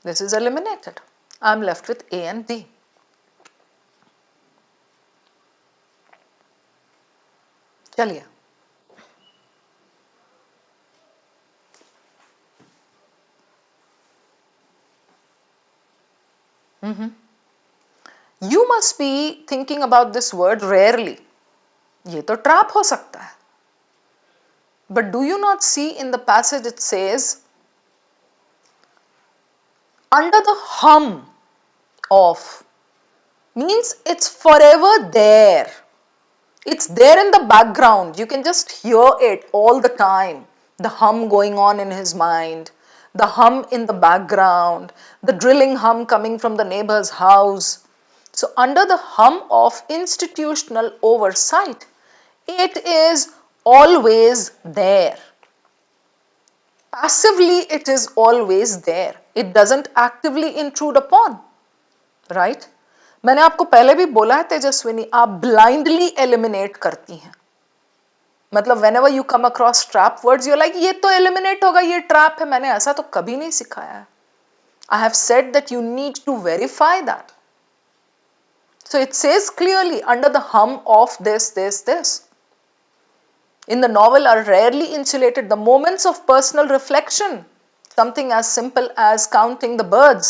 This is eliminated. I am left with A and D. चलिए, You must be thinking about this word rarely. ये तो trap हो सकता है. But do you not see in the passage it says, under the hum of, means it's forever there. It's there in the background. You can just hear it all the time. The hum going on in his mind, the hum in the background, the drilling hum coming from the neighbor's house. So under the hum of institutional oversight, it is always there. Passively, it is always there. It doesn't actively intrude upon, right? मैंने आपको पहले भी बोला है तेजस्विनी, आप blindly eliminate करती हैं. मतलब whenever you come across trap words, you're like, ये तो eliminate होगा, ये trap है. मैंने ऐसा तो कभी नहीं सिखाया है. I have said that you need to verify that. So it says clearly under the hum of this. In the novel are rarely insulated the moments of personal reflection, something as simple as counting the birds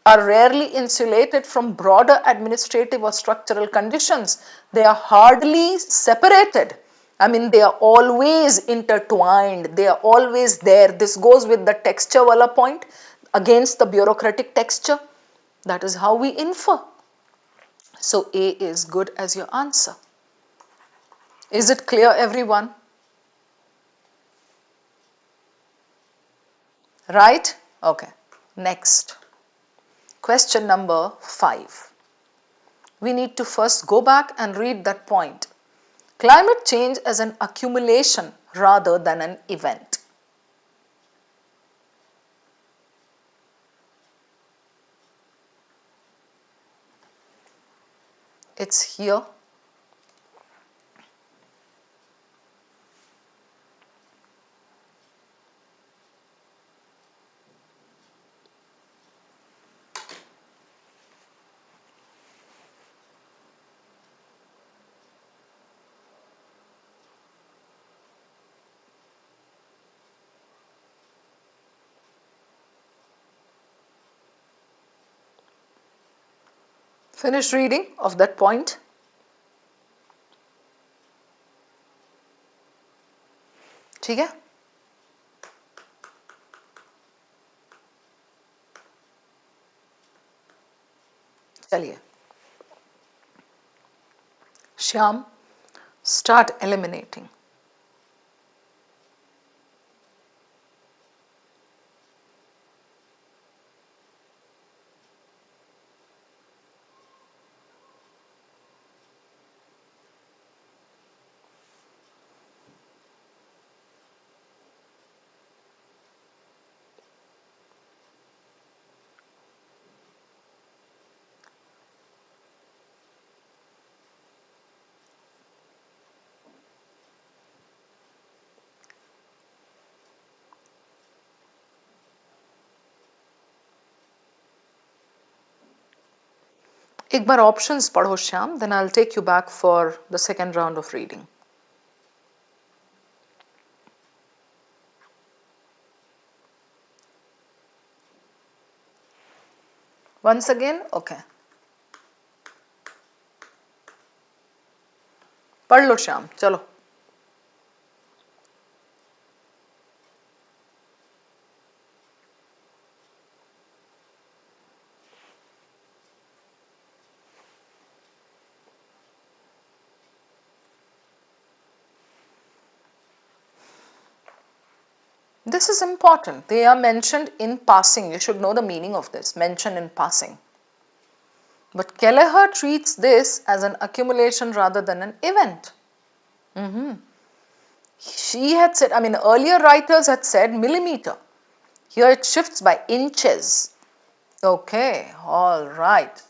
are rarely insulated from broader administrative or structural conditions. They are hardly separated. I mean, they are always intertwined. They are always there. This goes with the texture wala point against the bureaucratic texture. That is how we infer. So A is good as your answer. Is it clear, everyone? Right? Okay. Next. Question number 5. We need to first go back and read that point. Climate change as an accumulation rather than an event. It's here. Finish reading of that point. ठीक है? चलिए. Shyam, start eliminating. एक बार options पढ़ो Shyam, then I'll take you back for the second round of reading. Once again, okay. पढ़ लो श्याम, चलो. This is important. They are mentioned in passing. You should know the meaning of this. Mention in passing. But Kelleher treats this as an accumulation rather than an event. She had said, I mean, earlier writers had said millimeter. Here it shifts by inches. Okay, all right.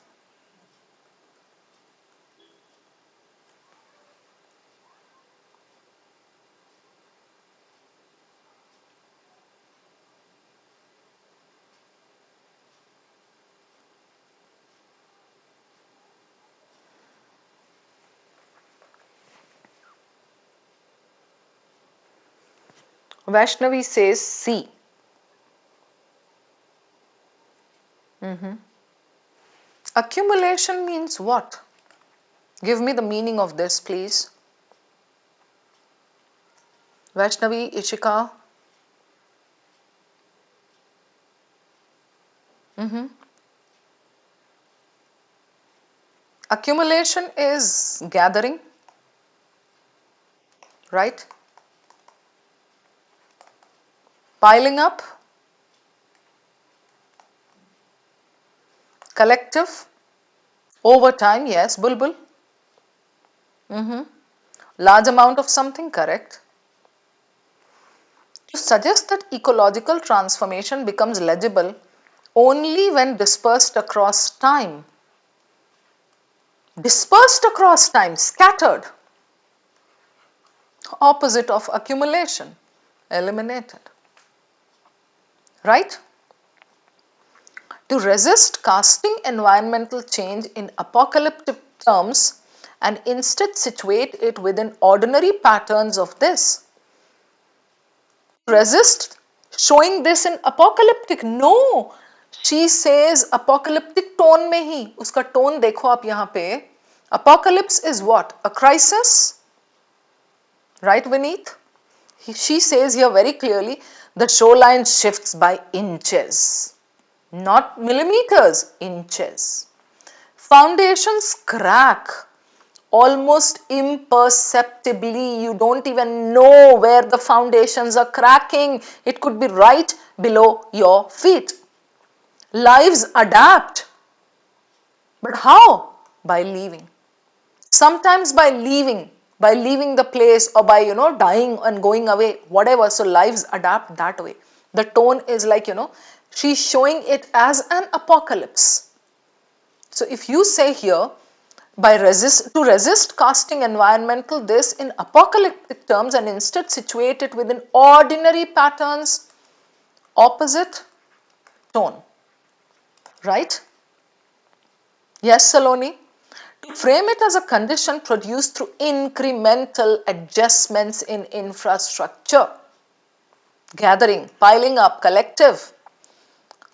Vaishnavi says C. Accumulation means what? Give me the meaning of this, please. Vaishnavi, Ishika. Accumulation is gathering, right? Piling up, collective, over time, yes, Bulbul. Large amount of something, correct. To suggest that ecological transformation becomes legible only when dispersed across time. Dispersed across time, scattered. Opposite of accumulation, eliminated. Right? To resist casting environmental change in apocalyptic terms and instead situate it within ordinary patterns of this. Resist showing this in apocalyptic. No, She says apocalyptic tone में ही, उसका tone देखो आप यहाँ पे, apocalypse is what? A crisis, right Vineet? She says here very clearly, the shoreline shifts by inches, not millimeters, inches. Foundations crack almost imperceptibly. You don't even know where the foundations are cracking. It could be right below your feet. Lives adapt. But how? By leaving. Sometimes by leaving the place, or by dying and going away, whatever. So lives adapt that way. The tone is like, she's showing it as an apocalypse. So if you say here, to resist casting environmental this in apocalyptic terms and instead situate it within ordinary patterns, opposite tone, right? Yes, Saloni? To frame it as a condition produced through incremental adjustments in infrastructure, gathering, piling up, collective,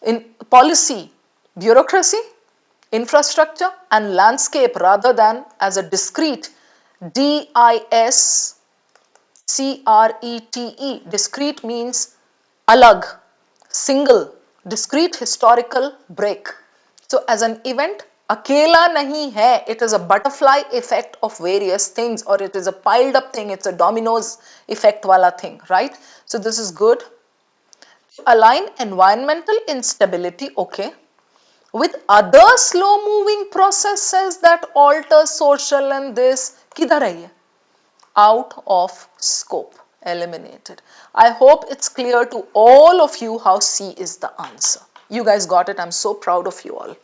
in policy, bureaucracy, infrastructure and landscape, rather than as a discrete, D-I-S-C-R-E-T-E. Discrete means alag, single, discrete historical break. So as an event, akela nahi hai, it is a butterfly effect of various things, or it is a piled up thing, it's a dominoes effect wala thing, right? So this is good. Align environmental instability, okay, with other slow moving processes that alter social and this, kidhar hai ye? Out of scope, eliminated. I hope it's clear to all of you how C is the answer. You guys got it. I'm so proud of you all.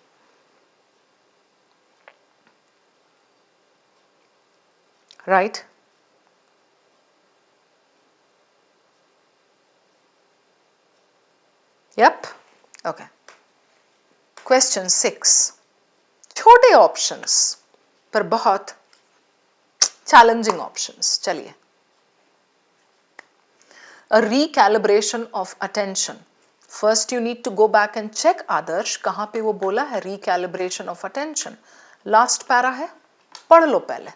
Right? Yep. Okay. Question 6. छोटे options पर बहुत challenging options. चलिए. A recalibration of attention. First you need to go back and check आदर्श कहाँ पे वो बोला है recalibration of attention. Last para है, पढ़ लो पहले.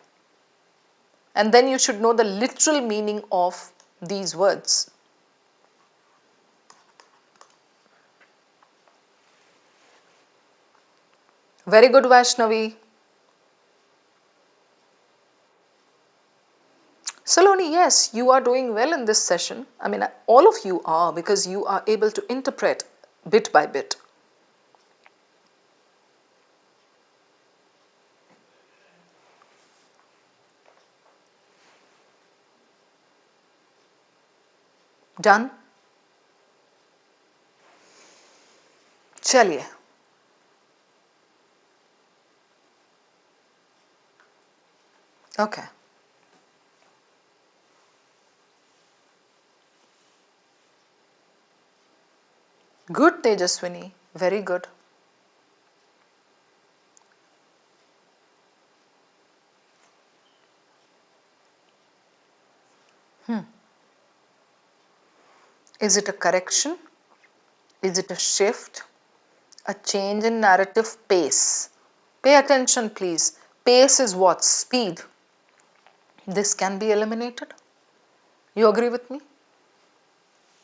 And then you should know the literal meaning of these words. Very good, Vaishnavi. Saloni, yes, you are doing well in this session. I mean, all of you are, because you are able to interpret bit by bit. Done? Chaliye. Okay. Good, Tejaswini. Very good. Is it a correction? Is it a shift? A change in narrative pace? Pay attention, please. Pace is what? Speed. This can be eliminated. You agree with me?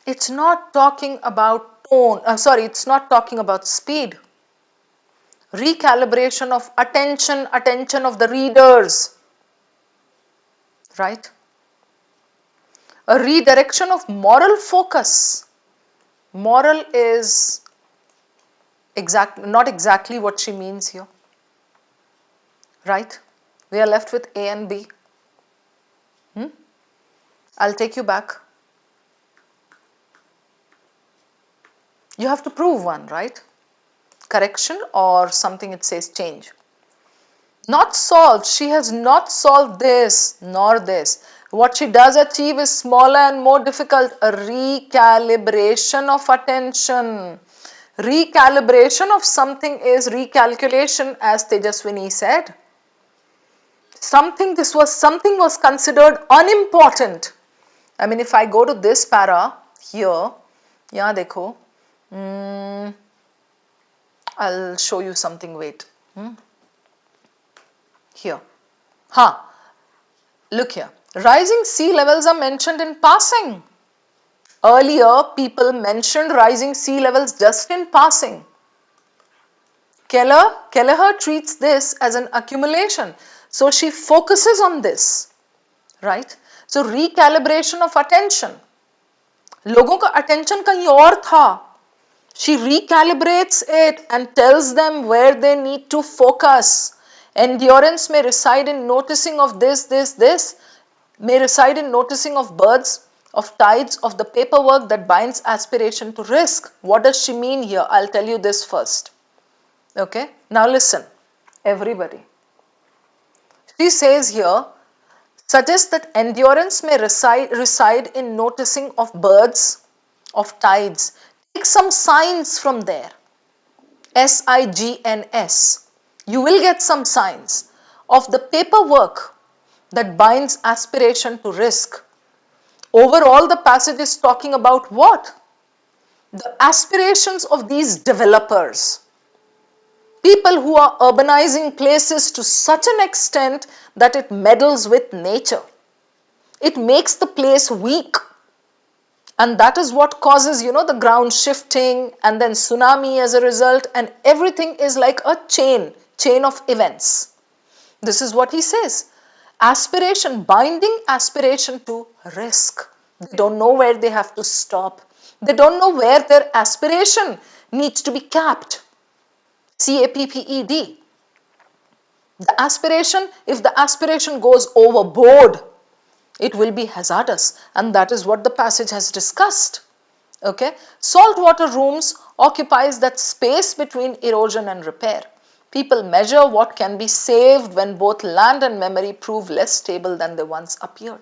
It's not talking about tone. It's not talking about speed. Recalibration of attention of the readers. Right? A redirection of moral focus. Moral is not exactly what she means here. Right? We are left with A and B. I'll take you back. You have to prove one, right? Correction or something it says change. Not solved. She has not solved this nor this. What she does achieve is smaller and more difficult. A recalibration of attention. Recalibration of something is recalculation, as Tejaswini said. Something was considered unimportant. I mean, if I go to this para here, yeah, dekho. I'll show you something, wait. Here. Look here. Rising sea levels are mentioned in passing. Earlier, people mentioned rising sea levels just in passing. Kelleher treats this as an accumulation. So she focuses on this, right? So recalibration of attention. लोगों का attention कहीं और था. She recalibrates it and tells them where they need to focus. Endurance may reside in noticing of this, may reside in noticing of birds, of tides, of the paperwork that binds aspiration to risk. What does she mean here? I'll tell you this first. Okay, now listen, everybody. She says here, suggests that endurance may reside in noticing of birds, of tides. Take some signs from there. SIGNS. You will get some signs of the paperwork that binds aspiration to risk. Overall, the passage is talking about what? The aspirations of these developers. People who are urbanizing places to such an extent that it meddles with nature. It makes the place weak. And that is what causes, the ground shifting and then tsunami as a result, and everything is like a chain of events. This is what he says. Aspiration, binding aspiration to risk. They don't know where they have to stop. They don't know where their aspiration needs to be capped. CAPPED. The aspiration, if the aspiration goes overboard, it will be hazardous, and that is what the passage has discussed. Okay, saltwater rooms occupies that space between erosion and repair. People measure what can be saved when both land and memory prove less stable than they once appeared.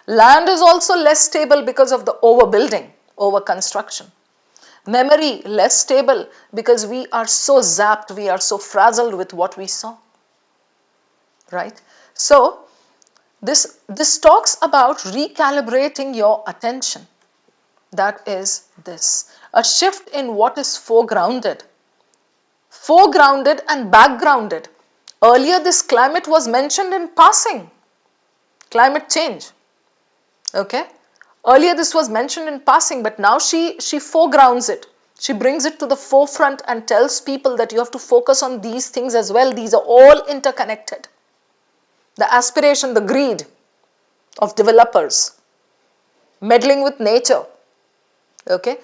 Land is also less stable because of the overbuilding, overconstruction. Memory less stable because we are so zapped, we are so frazzled with what we saw. Right? So, this talks about recalibrating your attention. That is this. A shift in what is foregrounded. Foregrounded and backgrounded. Earlier this climate was mentioned in passing. Climate change. Okay. Earlier this was mentioned in passing, but now she foregrounds it. She brings it to the forefront and tells people that you have to focus on these things as well. These are all interconnected. The aspiration, the greed of developers, meddling with nature, okay,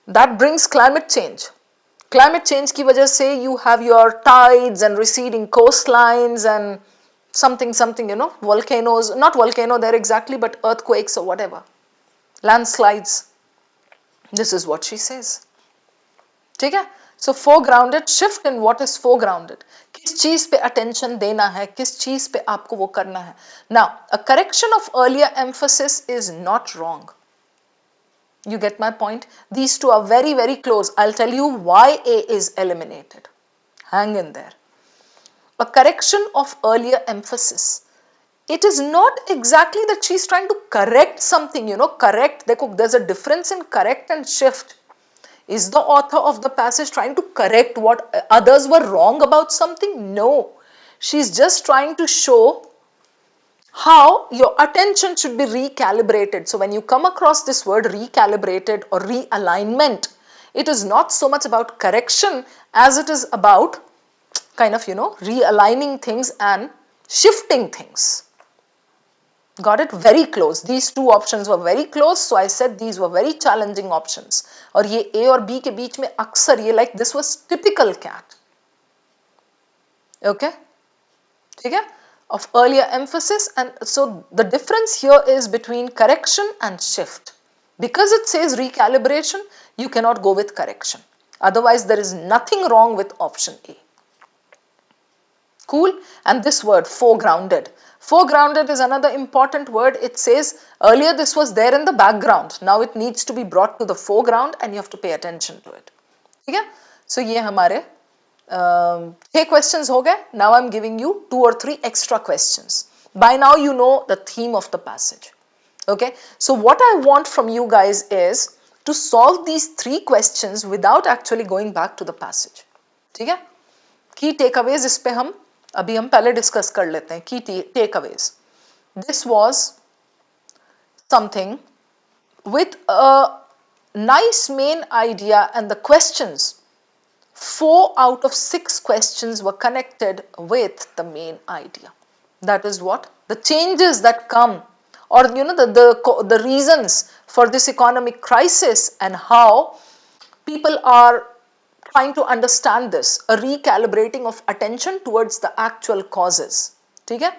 that brings climate change. Climate change की वजह से you have your tides and receding coastlines and something, volcanoes, not volcano there exactly, but earthquakes or whatever, landslides. This is what she says. ठीक है? So foregrounded, shift in what is foregrounded. किस चीज पे attention देना है, किस चीज पे आपको वो करना है. Now, a correction of earlier emphasis is not wrong. You get my point? These two are very, very close. I'll tell you why A is eliminated. Hang in there. A correction of earlier emphasis. It is not exactly that she's trying to correct something, correct. There's a difference in correct and shift. Is the author of the passage trying to correct what others were wrong about something? No. She's just trying to show how your attention should be recalibrated. So when you come across this word recalibrated or realignment, it is not so much about correction as it is about kind of, realigning things and shifting things. Got it? Very close. These two options were very close. So I said these were very challenging options. और ये A और B के बीच में अक्सर ये like this was typical CAT. Okay? ठीक है? Of earlier emphasis, and so the difference here is between correction and shift. Because it says recalibration, you cannot go with correction. Otherwise, there is nothing wrong with option A. Cool? And this word foregrounded. Foregrounded is another important word. It says earlier this was there in the background. Now it needs to be brought to the foreground and you have to pay attention to it. Okay? So ये हमारे 6 questions हो गए. Now I'm giving you 2 or 3 extra questions. By now you know the theme of the passage. Okay? So what I want from you guys is to solve these 3 questions without actually going back to the passage. ठीक है, की takeaways इस पे हम पहले discuss कर लेते हैं. की takeaways, this was something with a nice main idea, and the questions, 4 out of 6 questions were connected with the main idea. That is what the changes that come, or the reasons for this economic crisis, and how people are trying to understand this, a recalibrating of attention towards the actual causes. ठीक है,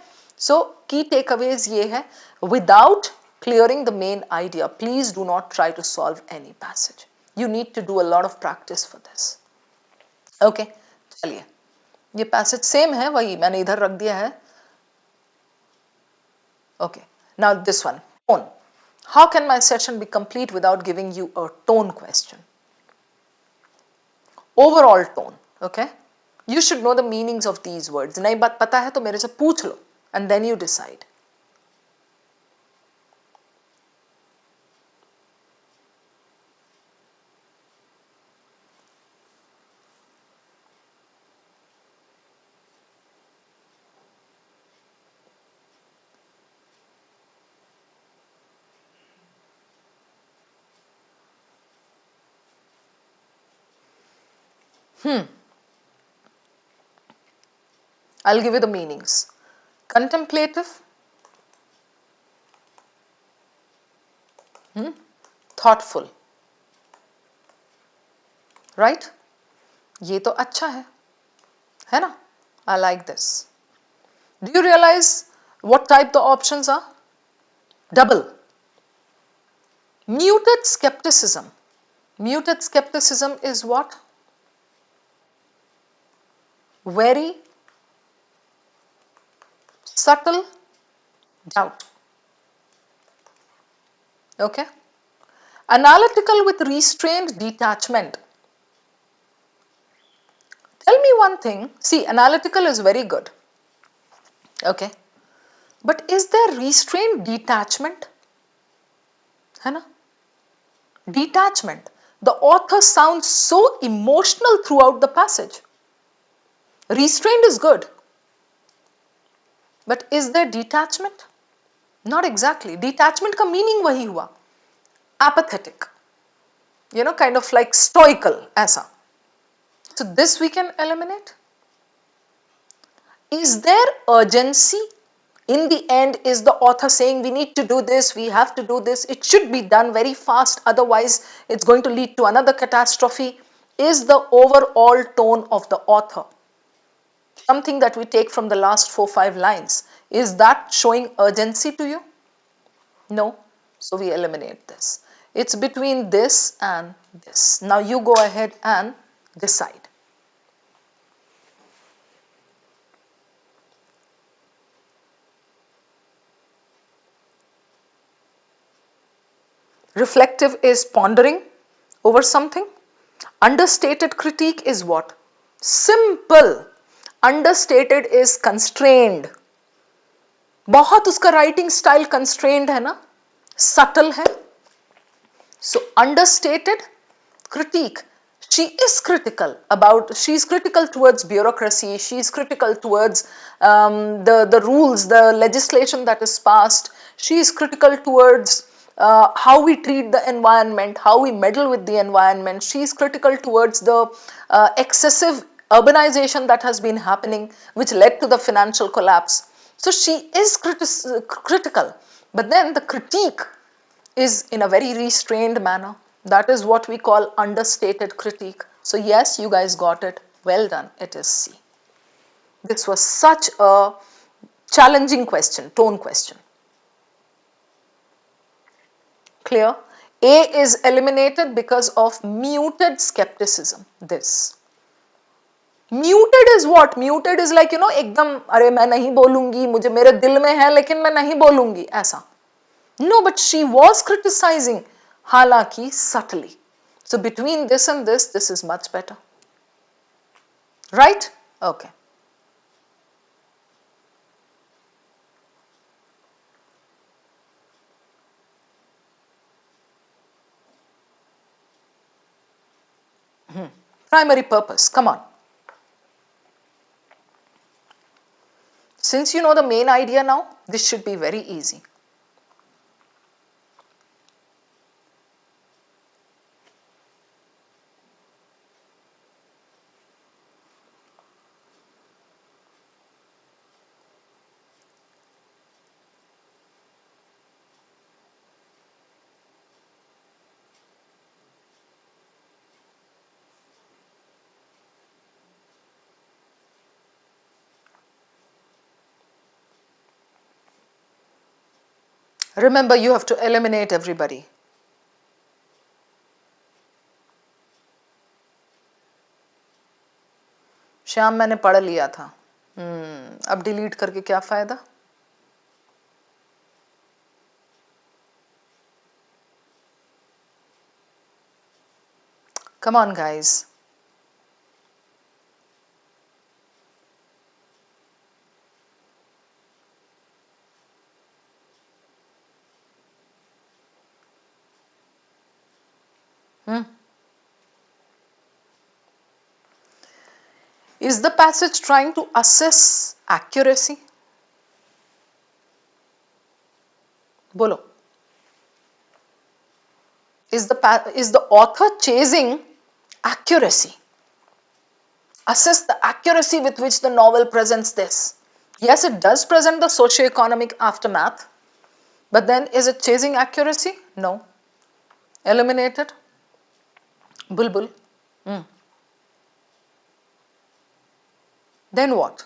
so key takeaways ये है, without clearing the main idea, please do not try to solve any passage. You need to do a lot of practice for this. Okay, चलिए, ये passage same है, वही मैंने इधर रख दिया है. Okay, now this one, tone. How can my session be complete without giving you a tone question? Overall tone, okay? You should know the meanings of these words. नहीं बात पता है तो मेरे से पूछ लो, and then you decide. I'll give you the meanings. Contemplative, thoughtful, right? ये तो अच्छा है ना? I like this. Do you realize what type the options are? Double. Muted skepticism. Muted skepticism is what? Very subtle doubt. Okay? Analytical with restrained detachment. Tell me one thing. See, analytical is very good. Okay? But is there restrained detachment? है ना? Detachment. The author sounds so emotional throughout the passage. Restrained is good. But is there detachment? Not exactly. Detachment का meaning वही हुआ. Apathetic. You know, kind of like stoical, ऐसा. So this we can eliminate. Is there urgency? In the end, is the author saying we need to do this, we have to do this, it should be done very fast, otherwise it's going to lead to another catastrophe? Is the overall tone of the author, something that we take from the last 4-5 lines, is that showing urgency to you? No. So we eliminate this. It's between this and this. Now you go ahead and decide. Reflective is pondering over something. Understated critique is what? Simple. Understated is constrained. बहुत उसका writing style constrained है ना, subtle है. So understated critique. She is critical towards bureaucracy. She is critical towards the rules, the legislation that is passed. She is critical towards how we treat the environment, how we meddle with the environment. She is critical towards the excessive urbanization that has been happening, which led to the financial collapse. So she is critical, but then the critique is in a very restrained manner. That is what we call understated critique. So yes, you guys got it. Well done. It is C. This was such a challenging question, tone question. Clear? A is eliminated because of muted skepticism. This. Muted is what? Muted is like, एकदम अरे मैं नहीं बोलूंगी, मुझे मेरे दिल में है लेकिन मैं नहीं बोलूंगी, ऐसा. No, but she was criticizing, halaki subtly. So between this and this is much better. Right? Okay. Primary purpose, come on. Since you know the main idea now, this should be very easy. Remember, you have to eliminate everybody. Shyam मैंने पढ़ लिया था. अब delete करके क्या फायदा? Come on, guys. Is the passage trying to assess accuracy? Bolo. Is the author chasing accuracy? Assess the accuracy with which the novel presents this. Yes, it does present the socio-economic aftermath, but then is it chasing accuracy? No. Eliminated. Bulbul. Then what?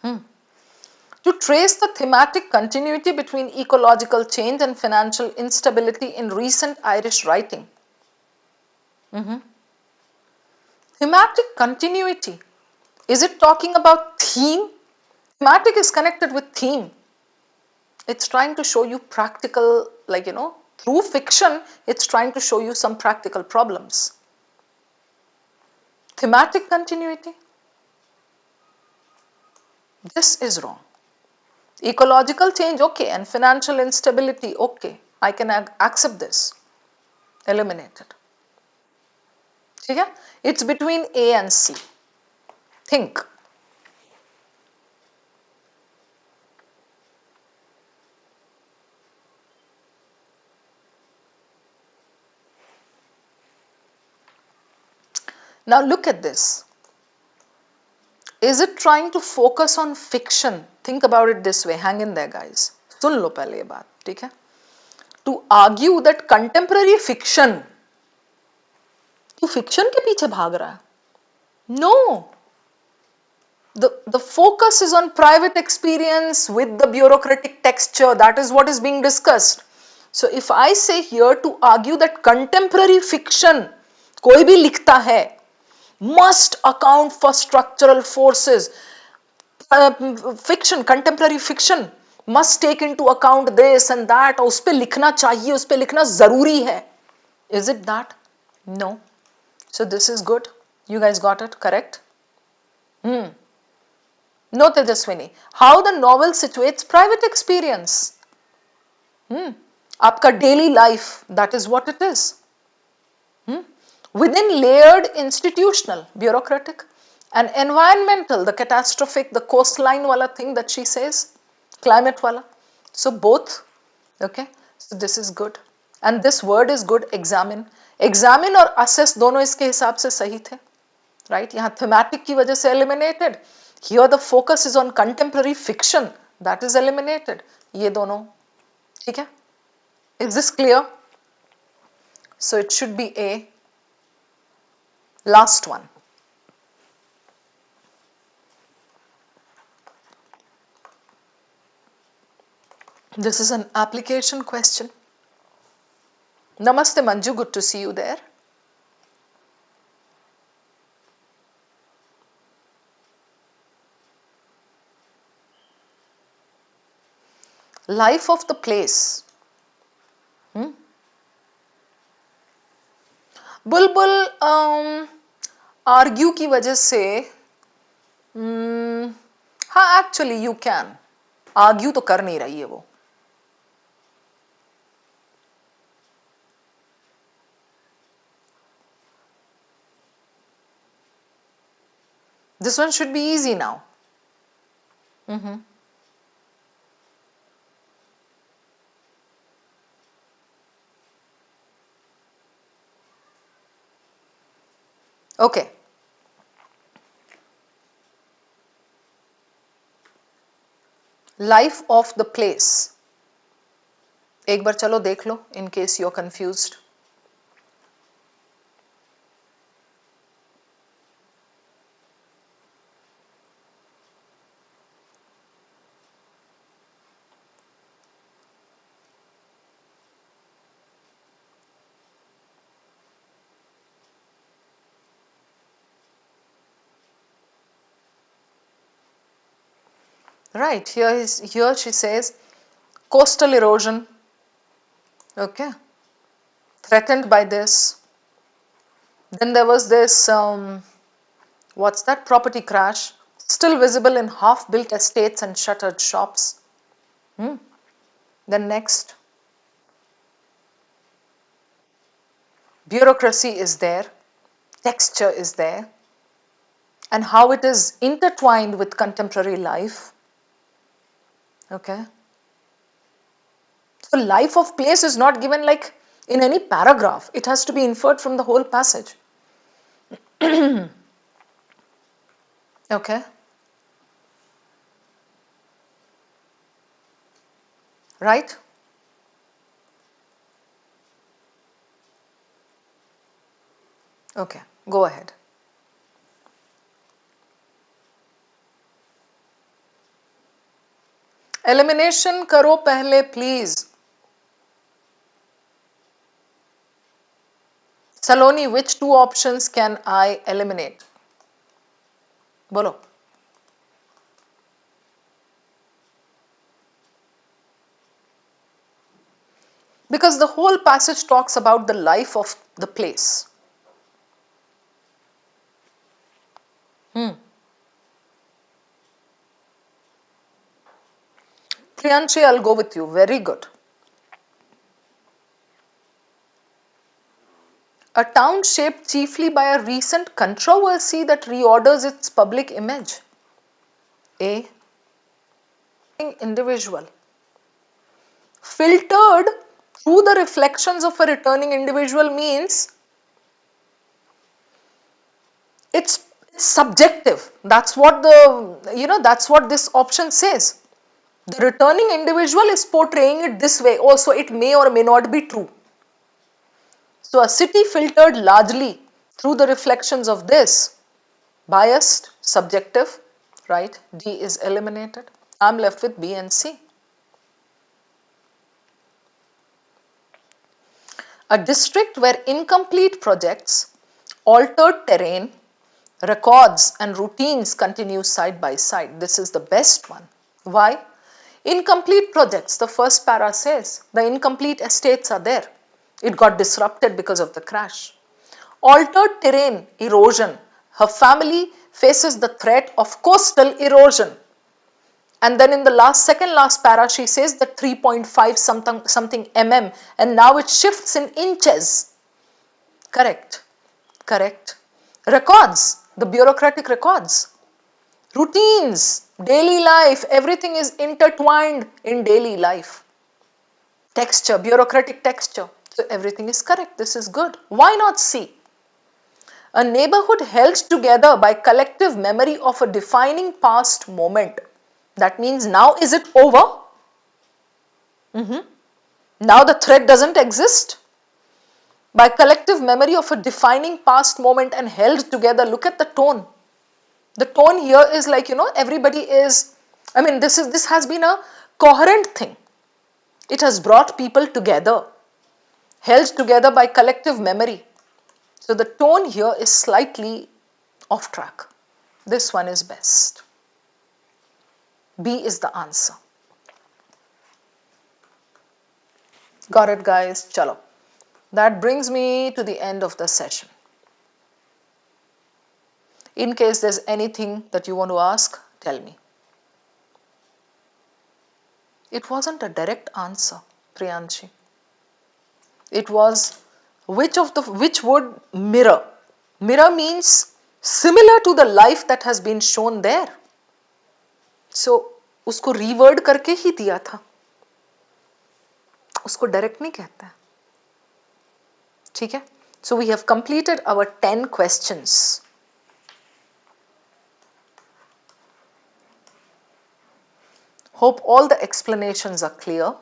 To trace the thematic continuity between ecological change and financial instability in recent Irish writing. Thematic continuity. Is it talking about theme? Thematic is connected with theme. It's trying to show you practical, through fiction, it's trying to show you some practical problems. Thematic continuity. This is wrong. Ecological change, okay, and financial instability, okay, I can accept this. Eliminated. Okay? It's between A and C. Think. Now look at this. Is it trying to focus on fiction? Think about it this way. Hang in there, guys. सुन लो पहले ये बात, ठीक है? To argue that contemporary fiction, तू fiction के पीछे भाग रहा है? No. The focus is on private experience with the bureaucratic texture. That is what is being discussed. So if I say here to argue that contemporary fiction, कोई भी लिखता है, must account for structural forces. Fiction, contemporary fiction must take into account this and that. उस पे लिखना चाहिए, उस पे लिखना जरूरी है. Is it that? No. So this is good. You guys got it correct? No, Tejaswini. How the novel situates private experience. आपका daily life, that is what it is. Within layered institutional, bureaucratic, and environmental, the catastrophic, the coastline wala thing that she says, climate wala. So both, okay, so this is good. And this word is good, examine. Examine or assess दोनों इसके हिसाब से सही थे, right? यहाँ thematic की वजह से eliminated. Here the focus is on contemporary fiction, that is eliminated. ये दोनों, ठीक है? Is this clear? So it should be A. Last one. This is an application question. Namaste Manju, good to see you there. Life of the place. Bulbul argue की वजह से हाँ actually you can argue तो कर नहीं रही है वो. This one should be easy now. Okay. Life of the place. एक बार चलो देख लो in case you're confused. Right, here she says coastal erosion, okay, threatened by this. Then there was this, what's that, property crash, still visible in half-built estates and shuttered shops. Then next, bureaucracy is there, texture is there, and how it is intertwined with contemporary life. Okay. So life of place is not given like in any paragraph. It has to be inferred from the whole passage. Okay. Right? Okay, go ahead. Elimination करो पहले please. Saloni, which two options can I eliminate? Bolo. Because the whole passage talks about the life of the place. Priyanshi, I'll go with you. Very good. A town shaped chiefly by a recent controversy that reorders its public image. A. Individual. Filtered through the reflections of a returning individual means it's subjective. That's what that's what this option says. The returning individual is portraying it this way. Also, it may or may not be true. So, a city filtered largely through the reflections of this, biased, subjective, right? D is eliminated. I'm left with B and C. A district where incomplete projects, altered terrain, records and routines continue side by side. This is the best one. Why? Incomplete projects, the first para says, the incomplete estates are there. It got disrupted because of the crash. Altered terrain, erosion. Her family faces the threat of coastal erosion. And then in the second last para, she says that 3.5 something mm, and now it shifts in inches. Correct. Correct. Records, the bureaucratic records. Routines, daily life, everything is intertwined in daily life. Texture, bureaucratic texture. So everything is correct. This is good. Why not C? A neighborhood held together by collective memory of a defining past moment. That means now is it over? Now the threat doesn't exist. By collective memory of a defining past moment and held together. Look at the tone. The tone here is like, everybody is, this has been a coherent thing. It has brought people together, held together by collective memory. So the tone here is slightly off track. This one is best. B is the answer. Got it, guys? Chalo. That brings me to the end of the session. In case there's anything that you want to ask, tell me. It wasn't a direct answer, Priyanshi. It was which would mirror. Mirror means similar to the life that has been shown there. So उसको reward करके ही दिया था, उसको direct नहीं कहता है, ठीक है. So we have completed our 10 questions. Hope all the explanations are clear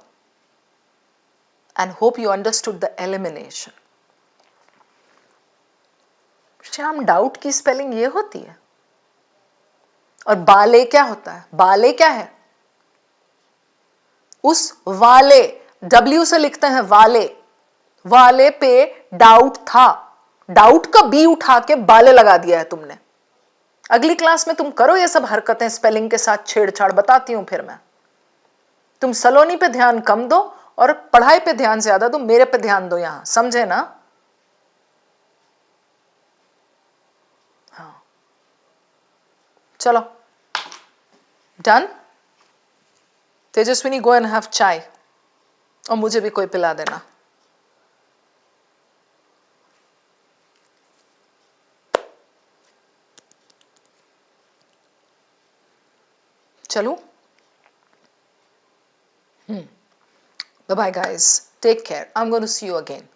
and hope you understood the elimination. Shyam, doubt की स्पेलिंग ये होती है. और बाले क्या होता है? बाले क्या है? उस वाले, W से लिखते हैं वाले, वाले पे डाउट था, डाउट का बी उठा के बाले लगा दिया है तुमने. अगली क्लास में तुम करो ये सब हरकतें स्पेलिंग के साथ छेड़छाड़, बताती हूं फिर मैं. तुम सलोनी पे ध्यान कम दो और पढ़ाई पे ध्यान ज्यादा दो, मेरे पे ध्यान दो यहां, समझे ना? हाँ, चलो, done. Tejaswini, go and have चाय और मुझे भी कोई पिला देना. चलो, bye bye guys, take care, I'm going to see you again.